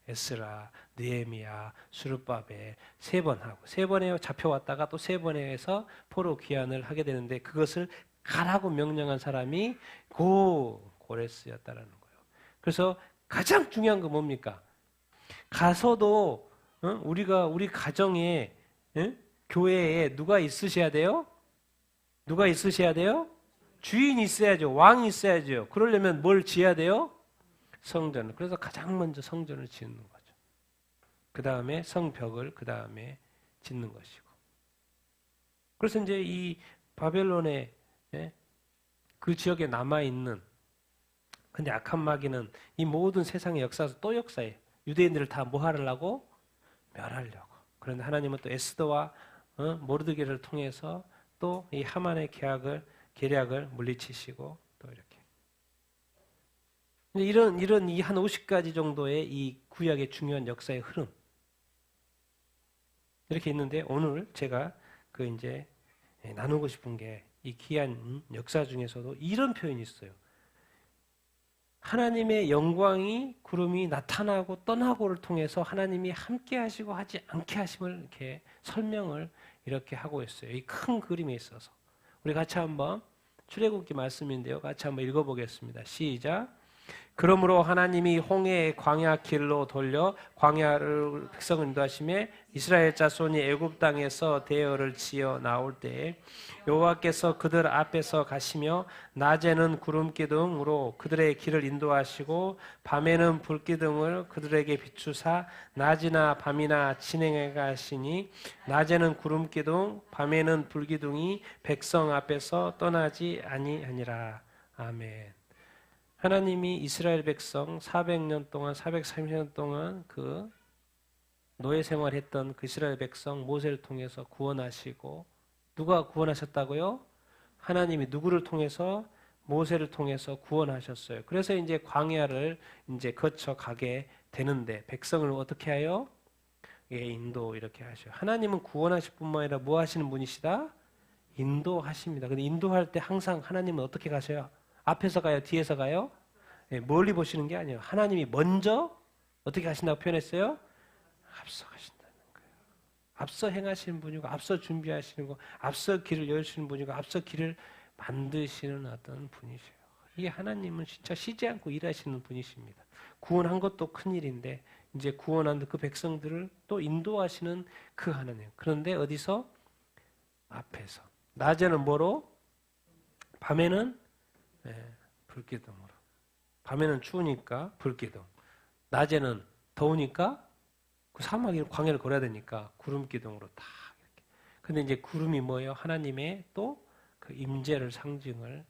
에스라, 느헤미야, 수르바벨 3번 하고 3번에 잡혀왔다가 또 3번에 해서 포로 귀환을 하게 되는데 그것을 가라고 명령한 사람이 고레스였다라는 거예요. 그래서 가장 중요한 건 뭡니까? 가서도 우리 가정에 교회에 누가 있으셔야 돼요? 누가 있으셔야 돼요? 주인이 있어야죠. 왕이 있어야죠. 그러려면 뭘 지어야 돼요? 성전을. 그래서 가장 먼저 성전을 짓는 거죠. 그 다음에 성벽을 그 다음에 짓는 것이고. 그래서 이제 이 바벨론의 그 지역에 남아있는 근데 악한 마귀는 이 모든 세상의 역사에서 또 역사예요. 유대인들을 다 뭐 하려고? 멸하려고. 그런데 하나님은 또 에스더와 모르드게를 통해서 또 이 하만의 계략을 물리치시고 또 이렇게. 이런 이 한 50가지 정도의 이 구약의 중요한 역사의 흐름. 이렇게 있는데 오늘 제가 그 이제 나누고 싶은 게 이 귀한 역사 중에서도 이런 표현이 있어요. 하나님의 영광이 구름이 나타나고 떠나고를 통해서 하나님이 함께 하시고 하지 않게 하심을 이렇게 설명을 이렇게 하고 있어요. 이 큰 그림에 있어서. 우리 같이 한번 출애굽기 말씀인데요. 같이 한번 읽어보겠습니다. 시작. 그러므로 하나님이 홍해의 광야 길로 돌려 광야를 백성을 인도하심에 이스라엘 자손이 애굽 땅에서 대열을 지어 나올 때에 여호와께서 그들 앞에서 가시며 낮에는 구름 기둥으로 그들의 길을 인도하시고 밤에는 불 기둥을 그들에게 비추사 낮이나 밤이나 진행해 가시니 낮에는 구름 기둥 밤에는 불 기둥이 백성 앞에서 떠나지 아니하니라. 아멘. 하나님이 이스라엘 백성 400년 동안 430년 동안 그 노예 생활했던 그 이스라엘 백성 모세를 통해서 구원하시고 누가 구원하셨다고요? 하나님이 누구를 통해서? 모세를 통해서 구원하셨어요. 그래서 이제 광야를 이제 거쳐 가게 되는데 백성을 어떻게 해요? 예, 인도 이렇게 하셔요. 하나님은 구원하실 뿐만 아니라 뭐 하시는 분이시다? 인도하십니다. 근데 인도할 때 항상 하나님은 어떻게 가셔요? 앞에서 가요? 뒤에서 가요? 예, 멀리 보시는 게 아니에요. 하나님이 먼저 어떻게 하신다고 표현했어요? 앞서 가신다는 거예요. 앞서 행하시는 분이고 앞서 준비하시는 거, 앞서 길을 열시는 분이고 앞서 길을 만드시는 어떤 분이세요. 이 하나님은 진짜 쉬지 않고 일하시는 분이십니다. 구원한 것도 큰일인데 이제 구원한 그 백성들을 또 인도하시는 그 하나님. 그런데 어디서? 앞에서. 낮에는 뭐로? 밤에는 불기둥으로. 밤에는 추우니까 불기둥. 낮에는 더우니까 그 사막이 광야를 걸어야 되니까 구름 기둥으로 딱 이렇게. 근데 이제 구름이 뭐예요? 하나님의 또 그 임재를 상징을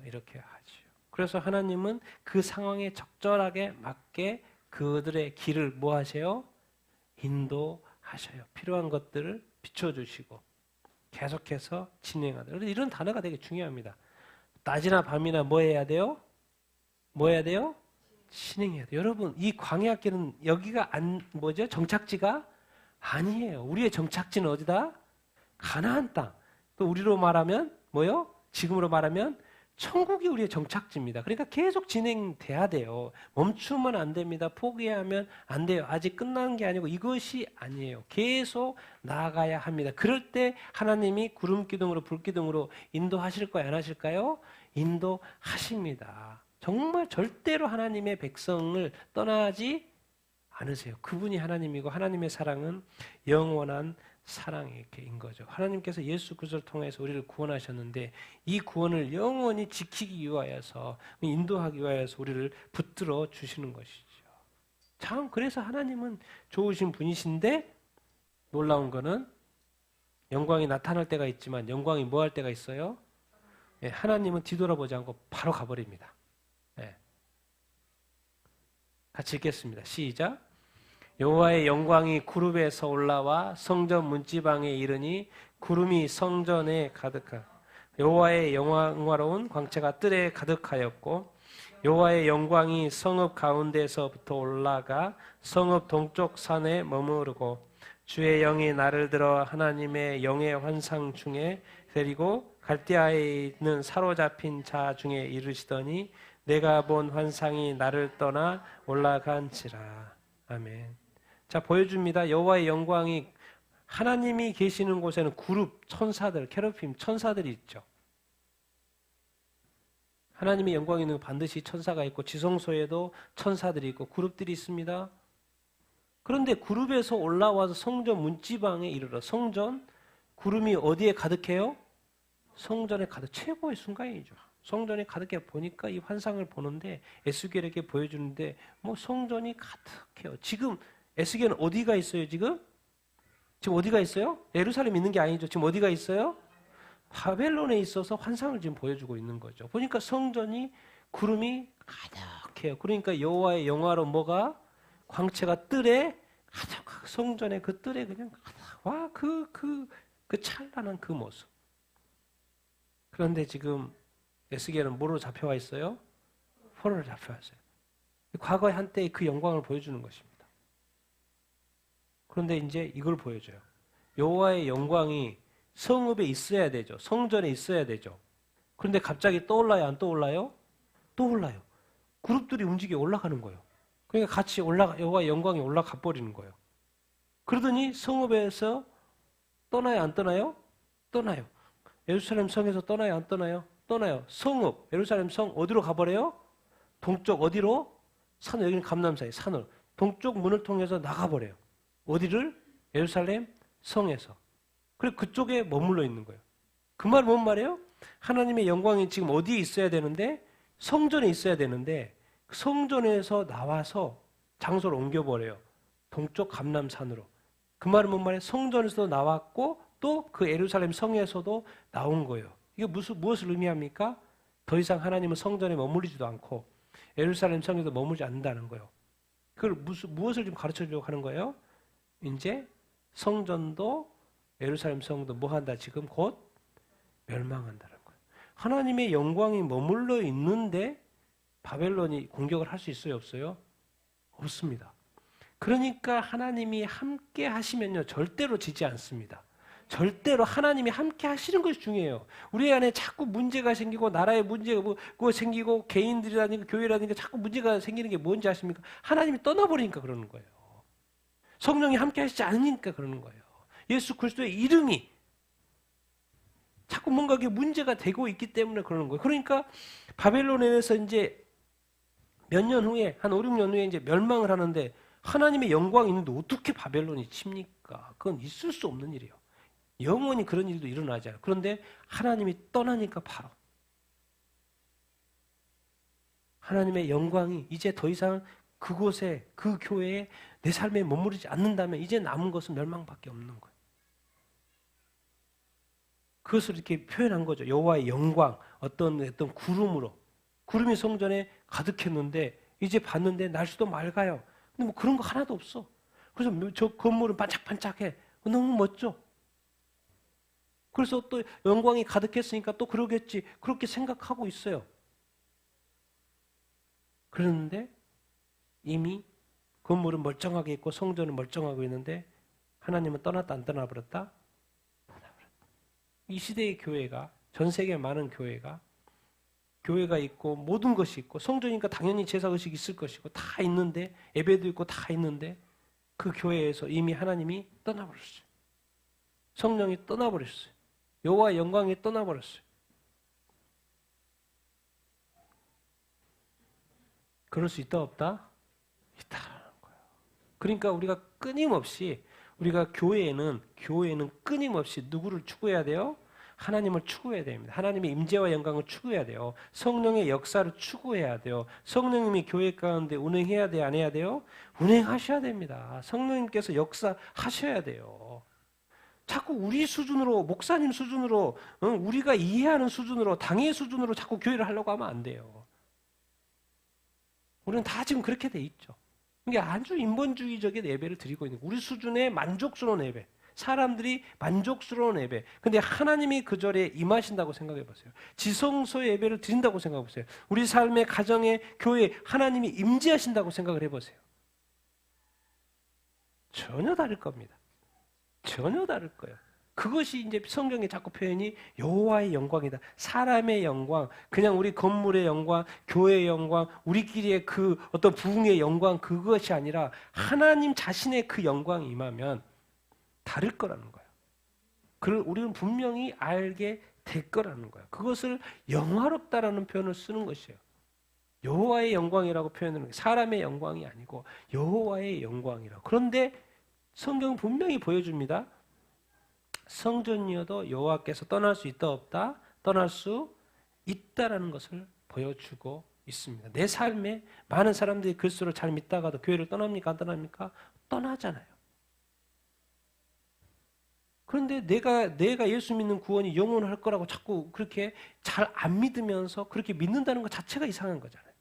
이렇게 하죠. 그래서 하나님은 그 상황에 적절하게 맞게 그들의 길을 뭐 하세요? 인도하셔요. 필요한 것들을 비춰주시고 계속해서 진행하다. 이런 단어가 되게 중요합니다. 낮이나 밤이나 뭐 해야 돼요? 뭐 해야 돼요? 진행해야 돼요. 여러분, 이 광야길은 여기가 뭐죠? 정착지가 아니에요. 우리의 정착지는 어디다? 가나안 땅. 또 우리로 말하면 뭐요? 지금으로 말하면 천국이 우리의 정착지입니다. 그러니까 계속 진행돼야 돼요. 멈추면 안 됩니다. 포기하면 안 돼요. 아직 끝난 게 아니고 이것이 아니에요. 계속 나아가야 합니다. 그럴 때 하나님이 구름 기둥으로 불 기둥으로 인도하실까요? 안 하실까요? 인도하십니다. 정말 절대로 하나님의 백성을 떠나지 않으세요. 그분이 하나님이고 하나님의 사랑은 영원한 사랑인 거죠. 하나님께서 예수 그리스도를 통해서 우리를 구원하셨는데 이 구원을 영원히 지키기 위하여서 인도하기 위하여서 우리를 붙들어 주시는 것이죠. 참 그래서 하나님은 좋으신 분이신데 놀라운 거는 영광이 나타날 때가 있지만 영광이 뭐 할 때가 있어요? 예, 하나님은 뒤돌아보지 않고 바로 가버립니다. 예. 같이 읽겠습니다. 시작. 여호와의 영광이 구름에서 올라와 성전 문지방에 이르니 구름이 성전에 가득하. 여호와의 영광스러운 광채가 뜰에 가득하였고 여호와의 영광이 성읍 가운데서부터 올라가 성읍 동쪽 산에 머무르고 주의 영이 나를 들어 하나님의 영의 환상 중에 데리고 갈대아에 있는 사로잡힌 자 중에 이르시더니 내가 본 환상이 나를 떠나 올라간지라. 아멘. 자, 보여줍니다. 여호와의 영광이 하나님이 계시는 곳에는 그룹 천사들, 케르빔 천사들이 있죠. 하나님의 영광이 있는 반드시 천사가 있고 지성소에도 천사들이 있고 그룹들이 있습니다. 그런데 그룹에서 올라와서 성전 문지방에 이르러 성전 구름이 어디에 가득해요? 성전에 가득. 최고의 순간이죠. 성전이 가득해 보니까 이 환상을 보는데 에스겔에게 보여주는데 뭐 성전이 가득해요. 지금 에스겔은 어디가 있어요? 지금 어디가 있어요? 예루살렘 있는 게 아니죠. 지금 어디가 있어요? 바벨론에 있어서 환상을 지금 보여주고 있는 거죠. 보니까 성전이 구름이 가득해요. 그러니까 여호와의 영화로 뭐가 광채가 뜰에 가득 성전의 그 뜰에 그냥 가득 와 그 찬란한 그 모습. 그런데 지금 에스겔은 뭐로 잡혀와 있어요? 포로로 잡혀와 있어요. 과거의 한때의 그 영광을 보여주는 것입니다. 그런데 이제 이걸 보여줘요. 여호와의 영광이 성읍에 있어야 되죠. 성전에 있어야 되죠. 그런데 갑자기 떠올라요? 안 떠올라요? 떠올라요. 그룹들이 움직여 올라가는 거예요. 그러니까 같이 여호와의 영광이 올라가 버리는 거예요. 그러더니 성읍에서 떠나요? 안 떠나요? 떠나요. 예루살렘 성에서 떠나요? 안 떠나요? 떠나요. 성읍, 예루살렘 성 어디로 가버려요? 동쪽 어디로? 산으로, 여기는 감람사에 산으로. 동쪽 문을 통해서 나가버려요. 어디를? 예루살렘 성에서. 그리고 그쪽에 머물러 있는 거예요. 그 말은 뭔 말이에요? 하나님의 영광이 지금 어디에 있어야 되는데? 성전에 있어야 되는데 성전에서 나와서 장소를 옮겨버려요. 동쪽 감람산으로. 그 말은 뭔 말이에요? 성전에서도 나왔고 또 그 예루살렘 성에서도 나온 거예요. 이게 무엇을 의미합니까? 더 이상 하나님은 성전에 머무르지도 않고 예루살렘 성에도 머무르지 않는다는 거예요. 그걸 무엇을 좀 가르쳐 주려고 하는 거예요? 이제 성전도 예루살렘 성도 뭐 한다? 지금 곧 멸망한다는 거예요. 하나님의 영광이 머물러 있는데 바벨론이 공격을 할 수 있어요? 없어요? 없습니다. 그러니까 하나님이 함께 하시면요 절대로 지지 않습니다. 절대로 하나님이 함께 하시는 것이 중요해요. 우리 안에 자꾸 문제가 생기고 나라에 문제가 생기고 개인들이라든가 교회라든가 자꾸 문제가 생기는 게 뭔지 아십니까? 하나님이 떠나버리니까 그러는 거예요. 성령이 함께 하시지 않으니까 그러는 거예요. 예수 그리스도의 이름이 자꾸 뭔가 문제가 되고 있기 때문에 그러는 거예요. 그러니까 바벨론에서 이제 몇 년 후에 한 5, 6년 후에 이제 멸망을 하는데 하나님의 영광이 있는데 어떻게 바벨론이 칩니까? 그건 있을 수 없는 일이에요. 영원히 그런 일도 일어나지 않아요. 그런데 하나님이 떠나니까 바로 하나님의 영광이 이제 더 이상 그곳에 그 교회에 내 삶에 머무르지 않는다면 이제 남은 것은 멸망밖에 없는 거예요. 그것을 이렇게 표현한 거죠. 여호와의 영광, 어떤 구름으로. 구름이 성전에 가득했는데 이제 봤는데 날씨도 맑아요. 근데 뭐 그런 거 하나도 없어. 그래서 저 건물은 반짝반짝해. 너무 멋져. 그래서 또 영광이 가득했으니까 또 그러겠지. 그렇게 생각하고 있어요. 그런데 이미 건물은 멀쩡하게 있고 성전은 멀쩡하고 있는데 하나님은 떠났다 안 떠나버렸다? 떠나버렸다. 이 시대의 교회가 전 세계 많은 교회가 있고 모든 것이 있고 성전이니까 당연히 제사의식이 있을 것이고 다 있는데 예배도 있고 다 있는데 그 교회에서 이미 하나님이 떠나버렸어요. 성령이 떠나버렸어요. 여호와의 영광이 떠나버렸어요. 그럴 수 있다 없다? 있다라는 거예요. 그러니까 우리가 끊임없이 우리가 교회에는 끊임없이 누구를 추구해야 돼요? 하나님을 추구해야 됩니다. 하나님의 임재와 영광을 추구해야 돼요. 성령의 역사를 추구해야 돼요. 성령님이 교회 가운데 운행해야 돼요? 안 해야 돼요? 운행하셔야 됩니다. 성령님께서 역사하셔야 돼요. 자꾸 우리 수준으로 목사님 수준으로 우리가 이해하는 수준으로 당의 수준으로 자꾸 교회를 하려고 하면 안 돼요. 우리는 다 지금 그렇게 돼 있죠. 이게 아주 인본주의적인 예배를 드리고 있는 거예요. 우리 수준의 만족스러운 예배. 사람들이 만족스러운 예배. 근데 하나님이 그 절에 임하신다고 생각해 보세요. 지성소의 예배를 드린다고 생각해 보세요. 우리 삶의 가정의 교회에 하나님이 임재하신다고 생각을 해보세요. 전혀 다를 겁니다. 전혀 다를 거예요. 그것이 이제 성경의 자꾸 표현이 여호와의 영광이다. 사람의 영광, 그냥 우리 건물의 영광, 교회의 영광, 우리끼리의 그 어떤 부흥의 영광 그것이 아니라 하나님 자신의 그 영광이 임하면 다를 거라는 거예요. 그걸 우리는 분명히 알게 될 거라는 거예요. 그것을 영화롭다라는 표현을 쓰는 것이에요. 여호와의 영광이라고 표현하는 게 사람의 영광이 아니고 여호와의 영광이라고. 그런데 성경은 분명히 보여줍니다. 성전이어도 여호와께서 떠날 수 있다 없다? 떠날 수 있다라는 것을 보여주고 있습니다. 내 삶에 많은 사람들이 그리스도를 잘 믿다가도 교회를 떠납니까? 안 떠납니까? 떠나잖아요. 그런데 내가 예수 믿는 구원이 영원할 거라고 자꾸 그렇게 잘 안 믿으면서 그렇게 믿는다는 것 자체가 이상한 거잖아요.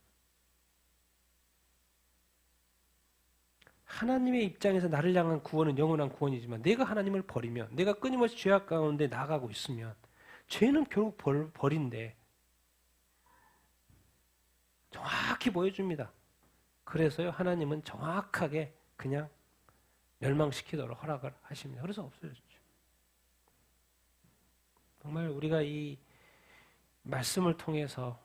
하나님의 입장에서 나를 향한 구원은 영원한 구원이지만 내가 하나님을 버리면 내가 끊임없이 죄악 가운데 나가고 있으면 죄는 결국 벌인데 정확히 보여줍니다. 그래서요 하나님은 정확하게 그냥 멸망시키도록 허락을 하십니다. 그래서 없어졌죠. 정말 우리가 이 말씀을 통해서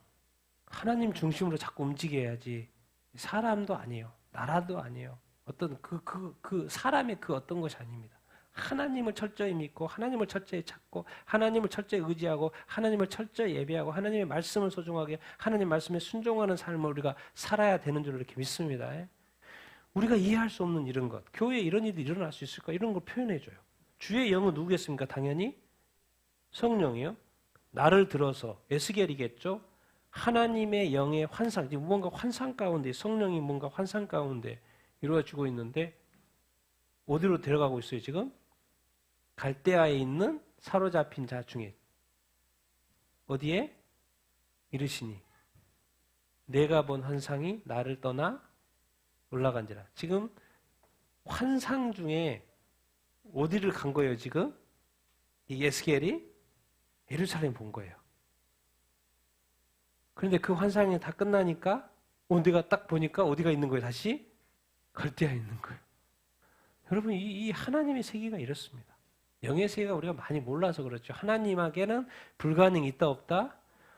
하나님 중심으로 자꾸 움직여야지 사람도 아니에요. 나라도 아니에요. 어떤 그 사람의 그 어떤 것이 아닙니다. 하나님을 철저히 믿고 하나님을 철저히 찾고 하나님을 철저히 의지하고 하나님을 철저히 예배하고 하나님의 말씀을 소중하게 하나님 말씀에 순종하는 삶을 우리가 살아야 되는 줄 이렇게 믿습니다. 우리가 이해할 수 없는 이런 것, 교회에 이런 일이 일어날 수 있을까? 이런 걸 표현해줘요. 주의 영은 누구겠습니까? 당연히 성령이요. 나를 들어서 에스겔이겠죠. 하나님의 영의 환상, 뭔가 환상 가운데 성령이 뭔가 환상 가운데 이루어지고 있는데 어디로 데려가고 있어요 지금? 갈대아에 있는 사로잡힌 자 중에 어디에? 이르시니 내가 본 환상이 나를 떠나 올라간지라. 지금 환상 중에 어디를 간 거예요 지금? 이 에스겔이 예루살렘 본 거예요. 그런데 그 환상이 다 끝나니까 내가 딱 보니까 어디가 있는 거예요 다시? 갈대아에 있는 거예요. 여러분 이 하나님의 세계가 이렇습니다. 영의 세계가 우리가 많이 몰라서 그렇죠. 하나님에게는 불가능이 있다 없다?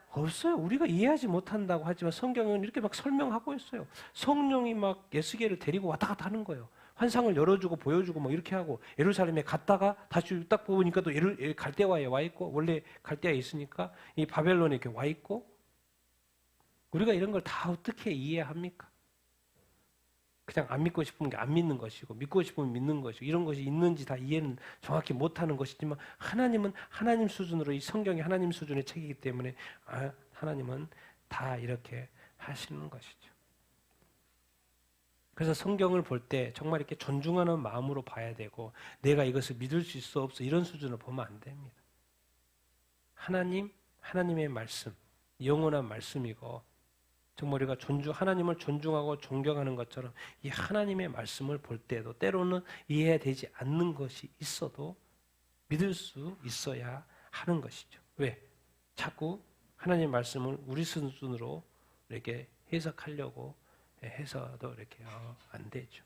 없어요. 우리가 이해하지 못한다고 하지만 성경은 이렇게 막 설명하고 있어요. 성령이 막 에스겔을 데리고 왔다 갔다 하는 거예요. 환상을 열어주고 보여주고 뭐 이렇게 하고 예루살렘에 갔다가 다시 딱 보니까 또 갈대아에 와 있고 원래 갈대아에 있으니까 이 바벨론에 이렇게 와 있고 우리가 이런 걸 다 어떻게 이해합니까? 그냥 안 믿고 싶은 게 안 믿는 것이고 믿고 싶으면 믿는 것이고 이런 것이 있는지 다 이해는 정확히 못하는 것이지만 하나님은 하나님 수준으로 이 성경이 하나님 수준의 책이기 때문에 하나님은 다 이렇게 하시는 것이죠. 그래서 성경을 볼 때 정말 이렇게 존중하는 마음으로 봐야 되고 내가 이것을 믿을 수 있어 없어 이런 수준으로 보면 안 됩니다. 하나님의 말씀, 영원한 말씀이고 정말 우리가 하나님을 존중하고 존경하는 것처럼 이 하나님의 말씀을 볼 때도 때로는 이해되지 않는 것이 있어도 믿을 수 있어야 하는 것이죠. 왜? 자꾸 하나님의 말씀을 우리 수준으로 이렇게 해석하려고 해서도 이렇게 안 되죠.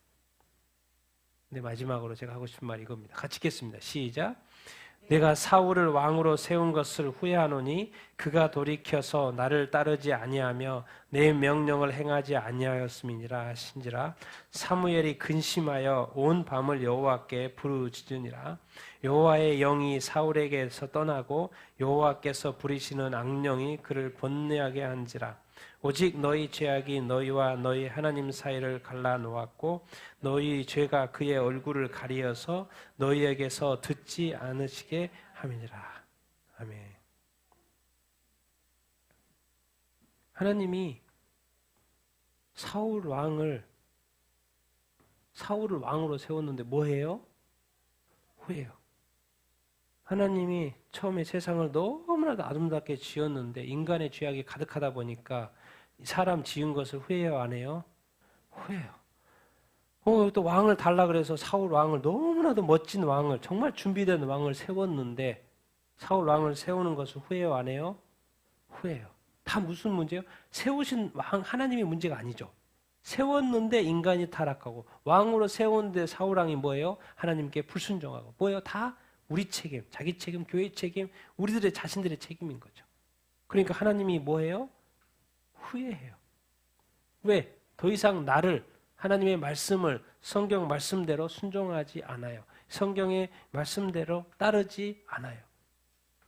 근데 마지막으로 제가 하고 싶은 말이 이겁니다. 같이 읽겠습니다. 시작. 내가 사울을 왕으로 세운 것을 후회하노니 그가 돌이켜서 나를 따르지 아니하며 내 명령을 행하지 아니하였음이니라 하신지라. 사무엘이 근심하여 온 밤을 여호와께 부르짖으니라. 여호와의 영이 사울에게서 떠나고 여호와께서 부리시는 악령이 그를 번뇌하게 한지라. 오직 너희 죄악이 너희와 너희 하나님 사이를 갈라놓았고 너희 죄가 그의 얼굴을 가리어서 너희에게서 듣지 않으시게 함이니라. 아멘. 하나님이 사울을 왕으로 세웠는데 뭐해요? 후회해요. 하나님이 처음에 세상을 너무나도 아름답게 지었는데 인간의 죄악이 가득하다 보니까 사람 지은 것을 후회해요, 안 해요? 후회해요. 또 왕을 달라 그래서 사울 왕을 너무나도 멋진 왕을 정말 준비된 왕을 세웠는데 사울 왕을 세우는 것을 후회해요, 안 해요? 후회해요. 다 무슨 문제예요? 세우신 왕 하나님의 문제가 아니죠. 세웠는데 인간이 타락하고 왕으로 세웠는데 사울 왕이 뭐예요? 하나님께 불순종하고 뭐예요? 다 우리 책임, 자기 책임, 교회 책임, 우리들의 자신들의 책임인 거죠. 그러니까 하나님이 뭐해요? 후회해요. 왜? 더 이상 나를 하나님의 말씀을 성경 말씀대로 순종하지 않아요. 성경의 말씀대로 따르지 않아요.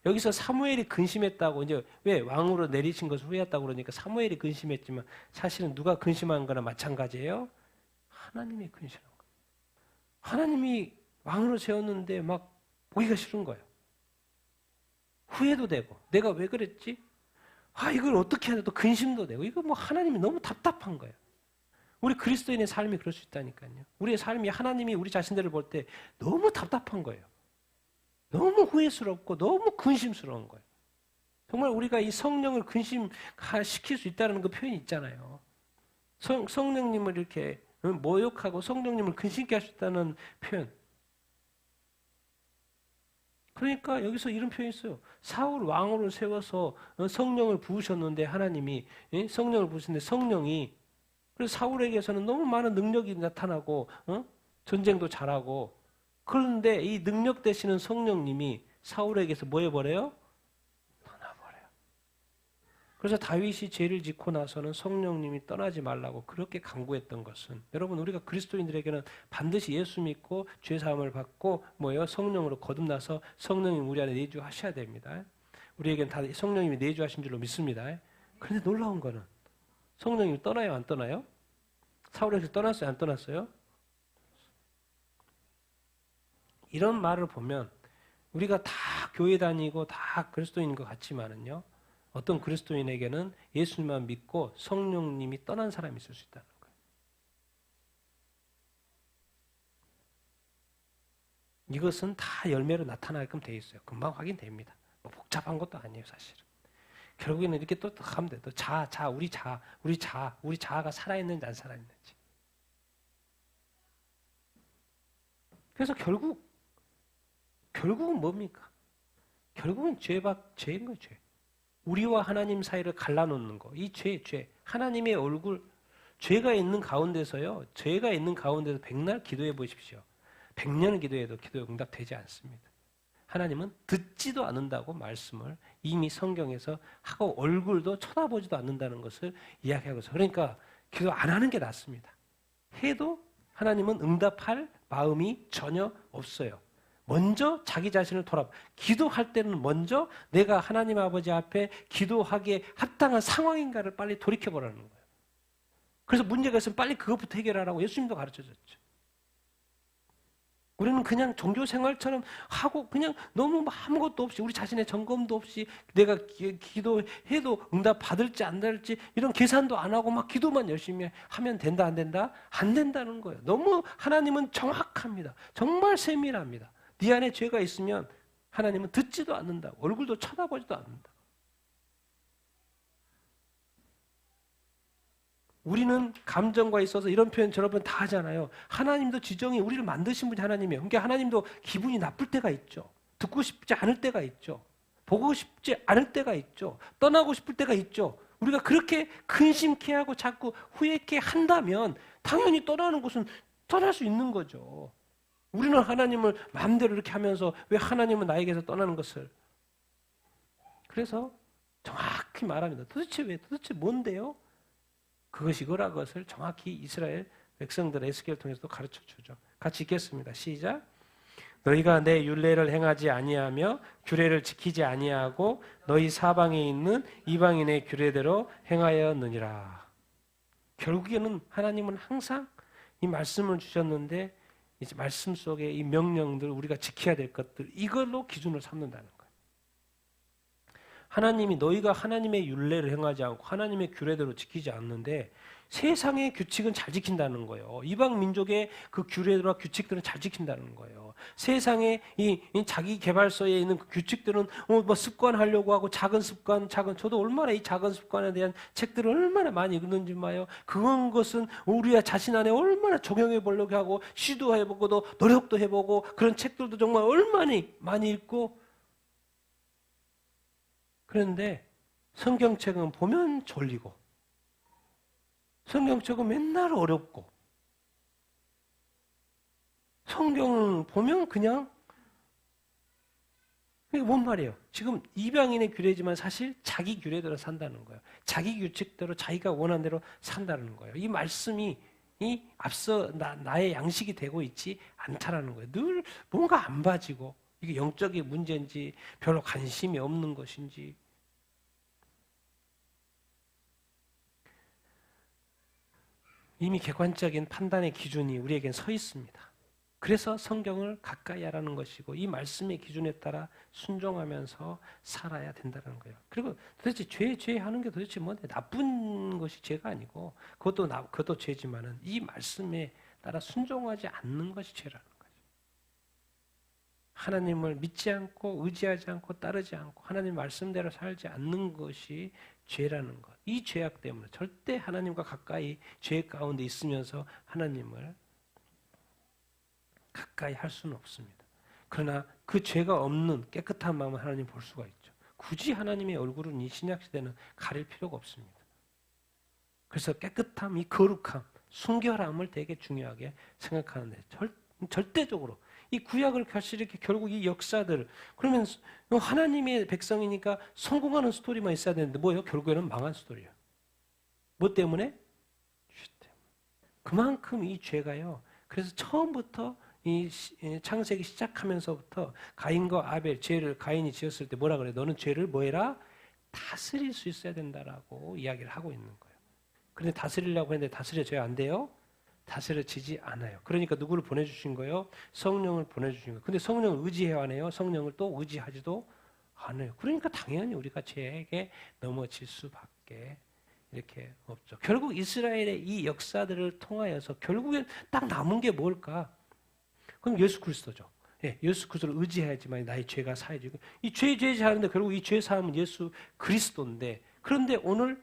여기서 사무엘이 근심했다고 이제 왜 왕으로 내리신 것을 후회했다고 그러니까 사무엘이 근심했지만 사실은 누가 근심한 거나 마찬가지예요? 하나님이 근심한 거예요. 하나님이 왕으로 세웠는데 막 보기가 싫은 거예요. 후회도 되고 내가 왜 그랬지? 이걸 어떻게 해야 돼? 또 근심도 되고 이거 뭐 하나님이 너무 답답한 거예요. 우리 그리스도인의 삶이 그럴 수 있다니까요. 우리의 삶이 하나님이 우리 자신들을 볼 때 너무 답답한 거예요. 너무 후회스럽고 너무 근심스러운 거예요. 정말 우리가 이 성령을 근심시킬 수 있다는 그 표현이 있잖아요. 성령님을 이렇게 모욕하고 성령님을 근심케 할 수 있다는 표현. 그러니까 여기서 이런 표현이 있어요. 사울 왕으로 세워서 성령을 부으셨는데 하나님이 성령을 부으셨는데 성령이 그래서 사울에게서는 너무 많은 능력이 나타나고 전쟁도 잘하고 그런데 이 능력 되시는 성령님이 사울에게서 뭐 해버려요? 그래서 다윗이 죄를 짓고 나서는 성령님이 떠나지 말라고 그렇게 간구했던 것은, 여러분 우리가 그리스도인들에게는 반드시 예수 믿고 죄 사함을 받고 성령으로 거듭나서 성령님 우리 안에 내주하셔야 됩니다. 우리에겐 다 성령님이 내주하신 줄로 믿습니다. 그런데 놀라운 거는 성령님이 떠나요, 안 떠나요? 사울에서 떠났어요, 안 떠났어요? 이런 말을 보면 우리가 다 교회 다니고 다 그리스도인인 것 같지만은요, 어떤 그리스도인에게는 예수님만 믿고 성령님이 떠난 사람이 있을 수 있다는 거예요. 이것은 다 열매로 나타나게끔 되어 있어요. 금방 확인됩니다. 복잡한 것도 아니에요, 사실은. 결국에는 이렇게 또 하면 돼. 또 우리 자아가 살아있는지 안 살아있는지. 그래서 결국은 뭡니까? 결국은 죄인 거예요, 죄. 우리와 하나님 사이를 갈라놓는 거. 이 죄. 하나님의 얼굴, 죄가 있는 가운데서요. 죄가 있는 가운데서 백날 기도해 보십시오. 100년 기도해도 기도에 응답되지 않습니다. 하나님은 듣지도 않는다고 말씀을 이미 성경에서 하고 얼굴도 쳐다보지도 않는다는 것을 이야기하고 있어요. 그러니까 기도 안 하는 게 낫습니다. 해도 하나님은 응답할 마음이 전혀 없어요. 먼저 자기 자신을 기도할 때는 먼저 내가 하나님 아버지 앞에 기도하기에 합당한 상황인가를 빨리 돌이켜보라는 거예요. 그래서 문제가 있으면 빨리 그것부터 해결하라고 예수님도 가르쳐줬죠. 우리는 그냥 종교 생활처럼 하고 그냥 너무 아무것도 없이 우리 자신의 점검도 없이 내가 기도해도 응답 받을지 안 받을지 이런 계산도 안 하고 막 기도만 열심히 하면 된다 안 된다? 안 된다는 거예요. 너무 하나님은 정확합니다. 정말 세밀합니다. 네 안에 죄가 있으면 하나님은 듣지도 않는다고, 얼굴도 쳐다보지도 않는다. 우리는 감정과 있어서 이런 표현 저런 표현 다 하잖아요. 하나님도 지정이 우리를 만드신 분이 하나님이에요. 그러니까 하나님도 기분이 나쁠 때가 있죠. 듣고 싶지 않을 때가 있죠. 보고 싶지 않을 때가 있죠. 떠나고 싶을 때가 있죠. 우리가 그렇게 근심케 하고 자꾸 후회케 한다면 당연히 떠나는 것은 떠날 수 있는 거죠. 우리는 하나님을 마음대로 이렇게 하면서 왜 하나님은 나에게서 떠나는 것을. 그래서 정확히 말합니다. 도대체 뭔데요? 그것이 이거라는 것을 정확히 이스라엘 백성들의 에스겔을 통해서도 가르쳐 주죠. 같이 읽겠습니다. 시작. 너희가 내 율례를 행하지 아니하며 규례를 지키지 아니하고 너희 사방에 있는 이방인의 규례대로 행하였느니라. 결국에는 하나님은 항상 이 말씀을 주셨는데 이 말씀 속에 이 명령들 우리가 지켜야 될 것들 이걸로 기준을 삼는다는 거예요. 하나님이 너희가 하나님의 율례를 행하지 않고 하나님의 규례대로 지키지 않는데 세상의 규칙은 잘 지킨다는 거예요. 이방 민족의 그 규례와 규칙들은 잘 지킨다는 거예요. 세상의 이 자기 개발서에 있는 그 규칙들은 습관하려고 하고 작은 습관, 저도 얼마나 이 작은 습관에 대한 책들을 얼마나 많이 읽는지 봐요. 그런 것은 우리 자신 안에 얼마나 적용해 보려고 하고 시도해 보고도 노력도 해보고 그런 책들도 정말 얼마나 많이 읽고. 그런데 성경책은 보면 졸리고 성경책은 맨날 어렵고 성경을 보면 그냥 이게 뭔 말이에요? 지금 이방인의 규례지만 사실 자기 규례대로 산다는 거예요. 자기 규칙대로 자기가 원하는 대로 산다는 거예요. 이 말씀이 앞서 나의 양식이 되고 있지 않다라는 거예요. 늘 뭔가 안 봐지고 이게 영적인 문제인지 별로 관심이 없는 것인지. 이미 객관적인 판단의 기준이 우리에겐 서 있습니다. 그래서 성경을 가까이 하라는 것이고 이 말씀의 기준에 따라 순종하면서 살아야 된다는 거예요. 그리고 도대체 죄 하는 게 도대체 뭔데? 나쁜 것이 죄가 아니고 그것도 죄지만은 이 말씀에 따라 순종하지 않는 것이 죄라는 거죠. 하나님을 믿지 않고 의지하지 않고 따르지 않고 하나님 말씀대로 살지 않는 것이 죄라는 것. 이 죄악 때문에 절대 하나님과 가까이 죄 가운데 있으면서 하나님을 가까이 할 수는 없습니다. 그러나 그 죄가 없는 깨끗한 마음을 하나님 볼 수가 있죠. 굳이 하나님의 얼굴은 이 신약시대는 가릴 필요가 없습니다. 그래서 깨끗함, 이 거룩함, 순결함을 되게 중요하게 생각하는데 절대적으로 이 구약을 같이 이렇게 결국 이 역사들, 그러면 하나님의 백성이니까 성공하는 스토리만 있어야 되는데 뭐예요? 결국에는 망한 스토리예요. 뭐 때문에? 죄 때문에. 그만큼 이 죄가요. 그래서 처음부터 이 창세기 시작하면서부터 가인과 아벨 죄를 가인이 지었을 때 뭐라 그래? 너는 죄를 뭐 해라? 다스릴 수 있어야 된다라고 이야기를 하고 있는 거예요. 그런데 다스리려고 했는데 다스려져야 안 돼요? 다스려지지 않아요. 그러니까 누구를 보내주신 거예요? 성령을 보내주신 거예요. 근데 성령을 의지해야 하네요. 성령을 또 의지하지도 않아요. 그러니까 당연히 우리가 죄에게 넘어질 수밖에 이렇게 없죠. 결국 이스라엘의 이 역사들을 통하여서 결국엔 딱 남은 게 뭘까? 그럼 예수 그리스도죠. 예, 예수 그리스도를 의지해야지만 나의 죄가 사해지고 이 죄하는데 결국 이 죄 사함은 예수 그리스도인데 그런데 오늘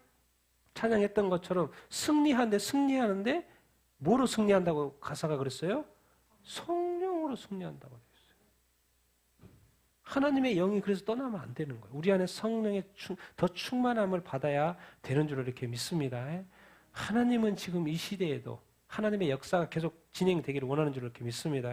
찬양했던 것처럼 승리하는데 뭐로 승리한다고 가사가 그랬어요? 성령으로 승리한다고 그랬어요. 하나님의 영이 그래서 떠나면 안 되는 거예요. 우리 안에 성령의 더 충만함을 받아야 되는 줄로 이렇게 믿습니다. 하나님은 지금 이 시대에도 하나님의 역사가 계속 진행되기를 원하는 줄로 이렇게 믿습니다.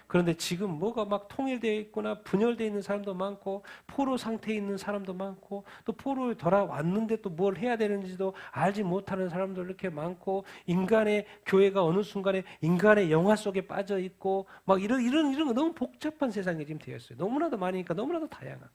그런데 지금 뭐가 막 통일되어 있거나 분열되어 있는 사람도 많고 포로 상태에 있는 사람도 많고 또 포로에 돌아왔는데 또 뭘 해야 되는지도 알지 못하는 사람도 이렇게 많고 인간의 교회가 어느 순간에 인간의 영화 속에 빠져 있고 막 이런 너무 복잡한 세상이 지금 되어 있어요. 너무나도 많으니까 너무나도 다양한.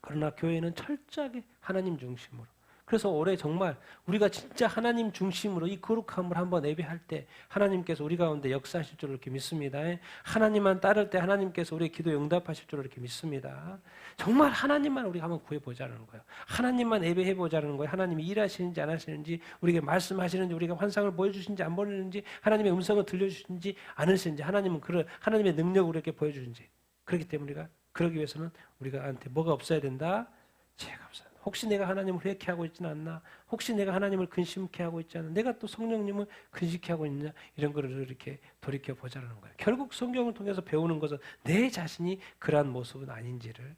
그러나 교회는 철저하게 하나님 중심으로 그래서 올해 정말 우리가 진짜 하나님 중심으로 이 거룩함을 한번 예배할 때 하나님께서 우리 가운데 역사하실 줄 이렇게 믿습니다. 하나님만 따를 때 하나님께서 우리의 기도 응답하실 줄 이렇게 믿습니다. 정말 하나님만 우리가 한번 구해보자는 거예요. 하나님만 예배해보자는 거예요. 하나님이 일하시는지 안 하시는지 우리에게 말씀하시는지 우리가 환상을 보여주시는지 안 보여주는지 하나님의 음성을 들려주시는지 않으시는지 하나님은 하나님의 능력을 이렇게 보여주는지 그렇기 때문에 우리가 그러기 위해서는 우리가한테 뭐가 없어야 된다? 죄가 없어야 된다. 혹시 내가 하나님을 회개하고 있지는 않나? 혹시 내가 하나님을 근심케 하고 있지 않나? 내가 또 성령님을 근심케 하고 있느냐? 이런 거를 이렇게 돌이켜보자는 거예요. 결국 성경을 통해서 배우는 것은 내 자신이 그러한 모습은 아닌지를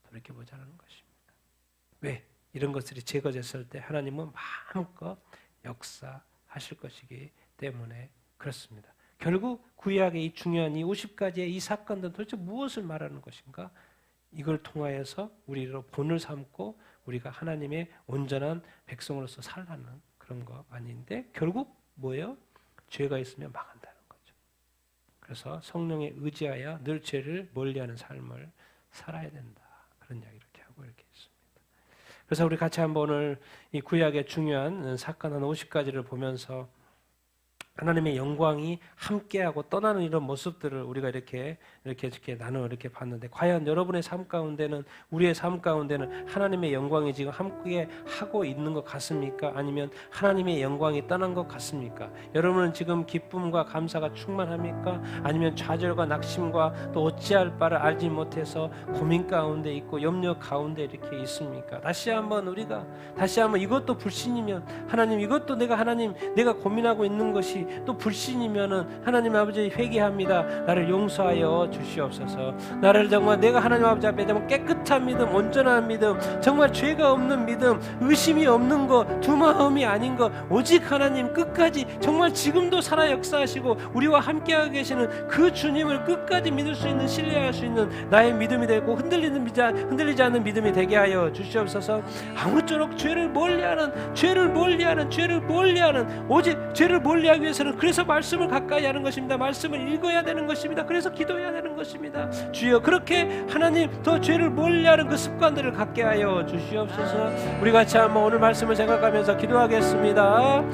돌이켜보자는 것입니다. 왜? 이런 것들이 제거됐을 때 하나님은 마음껏 역사하실 것이기 때문에 그렇습니다. 결국 구약의 이 중요한 이 50가지의 이 사건들은 도대체 무엇을 말하는 것인가? 이걸 통하여서 우리로 본을 삼고 우리가 하나님의 온전한 백성으로서 살라는 그런 거 아닌데 결국 뭐예요? 죄가 있으면 망한다는 거죠. 그래서 성령에 의지하여 늘 죄를 멀리하는 삶을 살아야 된다. 그런 이야기 이렇게 하고 이렇게 있습니다. 그래서 우리 같이 한번 오늘 이 구약의 중요한 사건 한 50가지를 보면서 하나님의 영광이 함께하고 떠나는 이런 모습들을 우리가 이렇게 나눠 이렇게 봤는데 과연 여러분의 삶 가운데는 우리의 삶 가운데는 하나님의 영광이 지금 함께 하고 있는 것 같습니까? 아니면 하나님의 영광이 떠난 것 같습니까? 여러분은 지금 기쁨과 감사가 충만합니까? 아니면 좌절과 낙심과 또 어찌할 바를 알지 못해서 고민 가운데 있고 염려 가운데 이렇게 있습니까? 다시 한번 이것도 불신이면 하나님 이것도 내가 고민하고 있는 것이 또 불신이면은 하나님 아버지 회개합니다. 나를 용서하여 주시옵소서. 나를 정말 내가 하나님 아버지 앞에 정말 깨끗한 믿음, 온전한 믿음, 정말 죄가 없는 믿음, 의심이 없는 것, 두마음이 아닌 것, 오직 하나님 끝까지 정말 지금도 살아 역사하시고 우리와 함께하고 계시는 그 주님을 끝까지 믿을 수 있는 신뢰할 수 있는 나의 믿음이 되고 흔들리지 않는 믿음이 되게 하여 주시옵소서. 아무쪼록 죄를 멀리하는 오직 죄를 멀리하기 위해서는 그래서 말씀을 가까이 하는 것입니다. 말씀을 읽어야 되는 것입니다. 그래서 기도해야 되는 것입니다. 주여 그렇게 하나님 더 죄를 멀리하는 그 습관들을 갖게 하여 주시옵소서. 우리 같이 한번 오늘 말씀을 생각하면서 기도하겠습니다.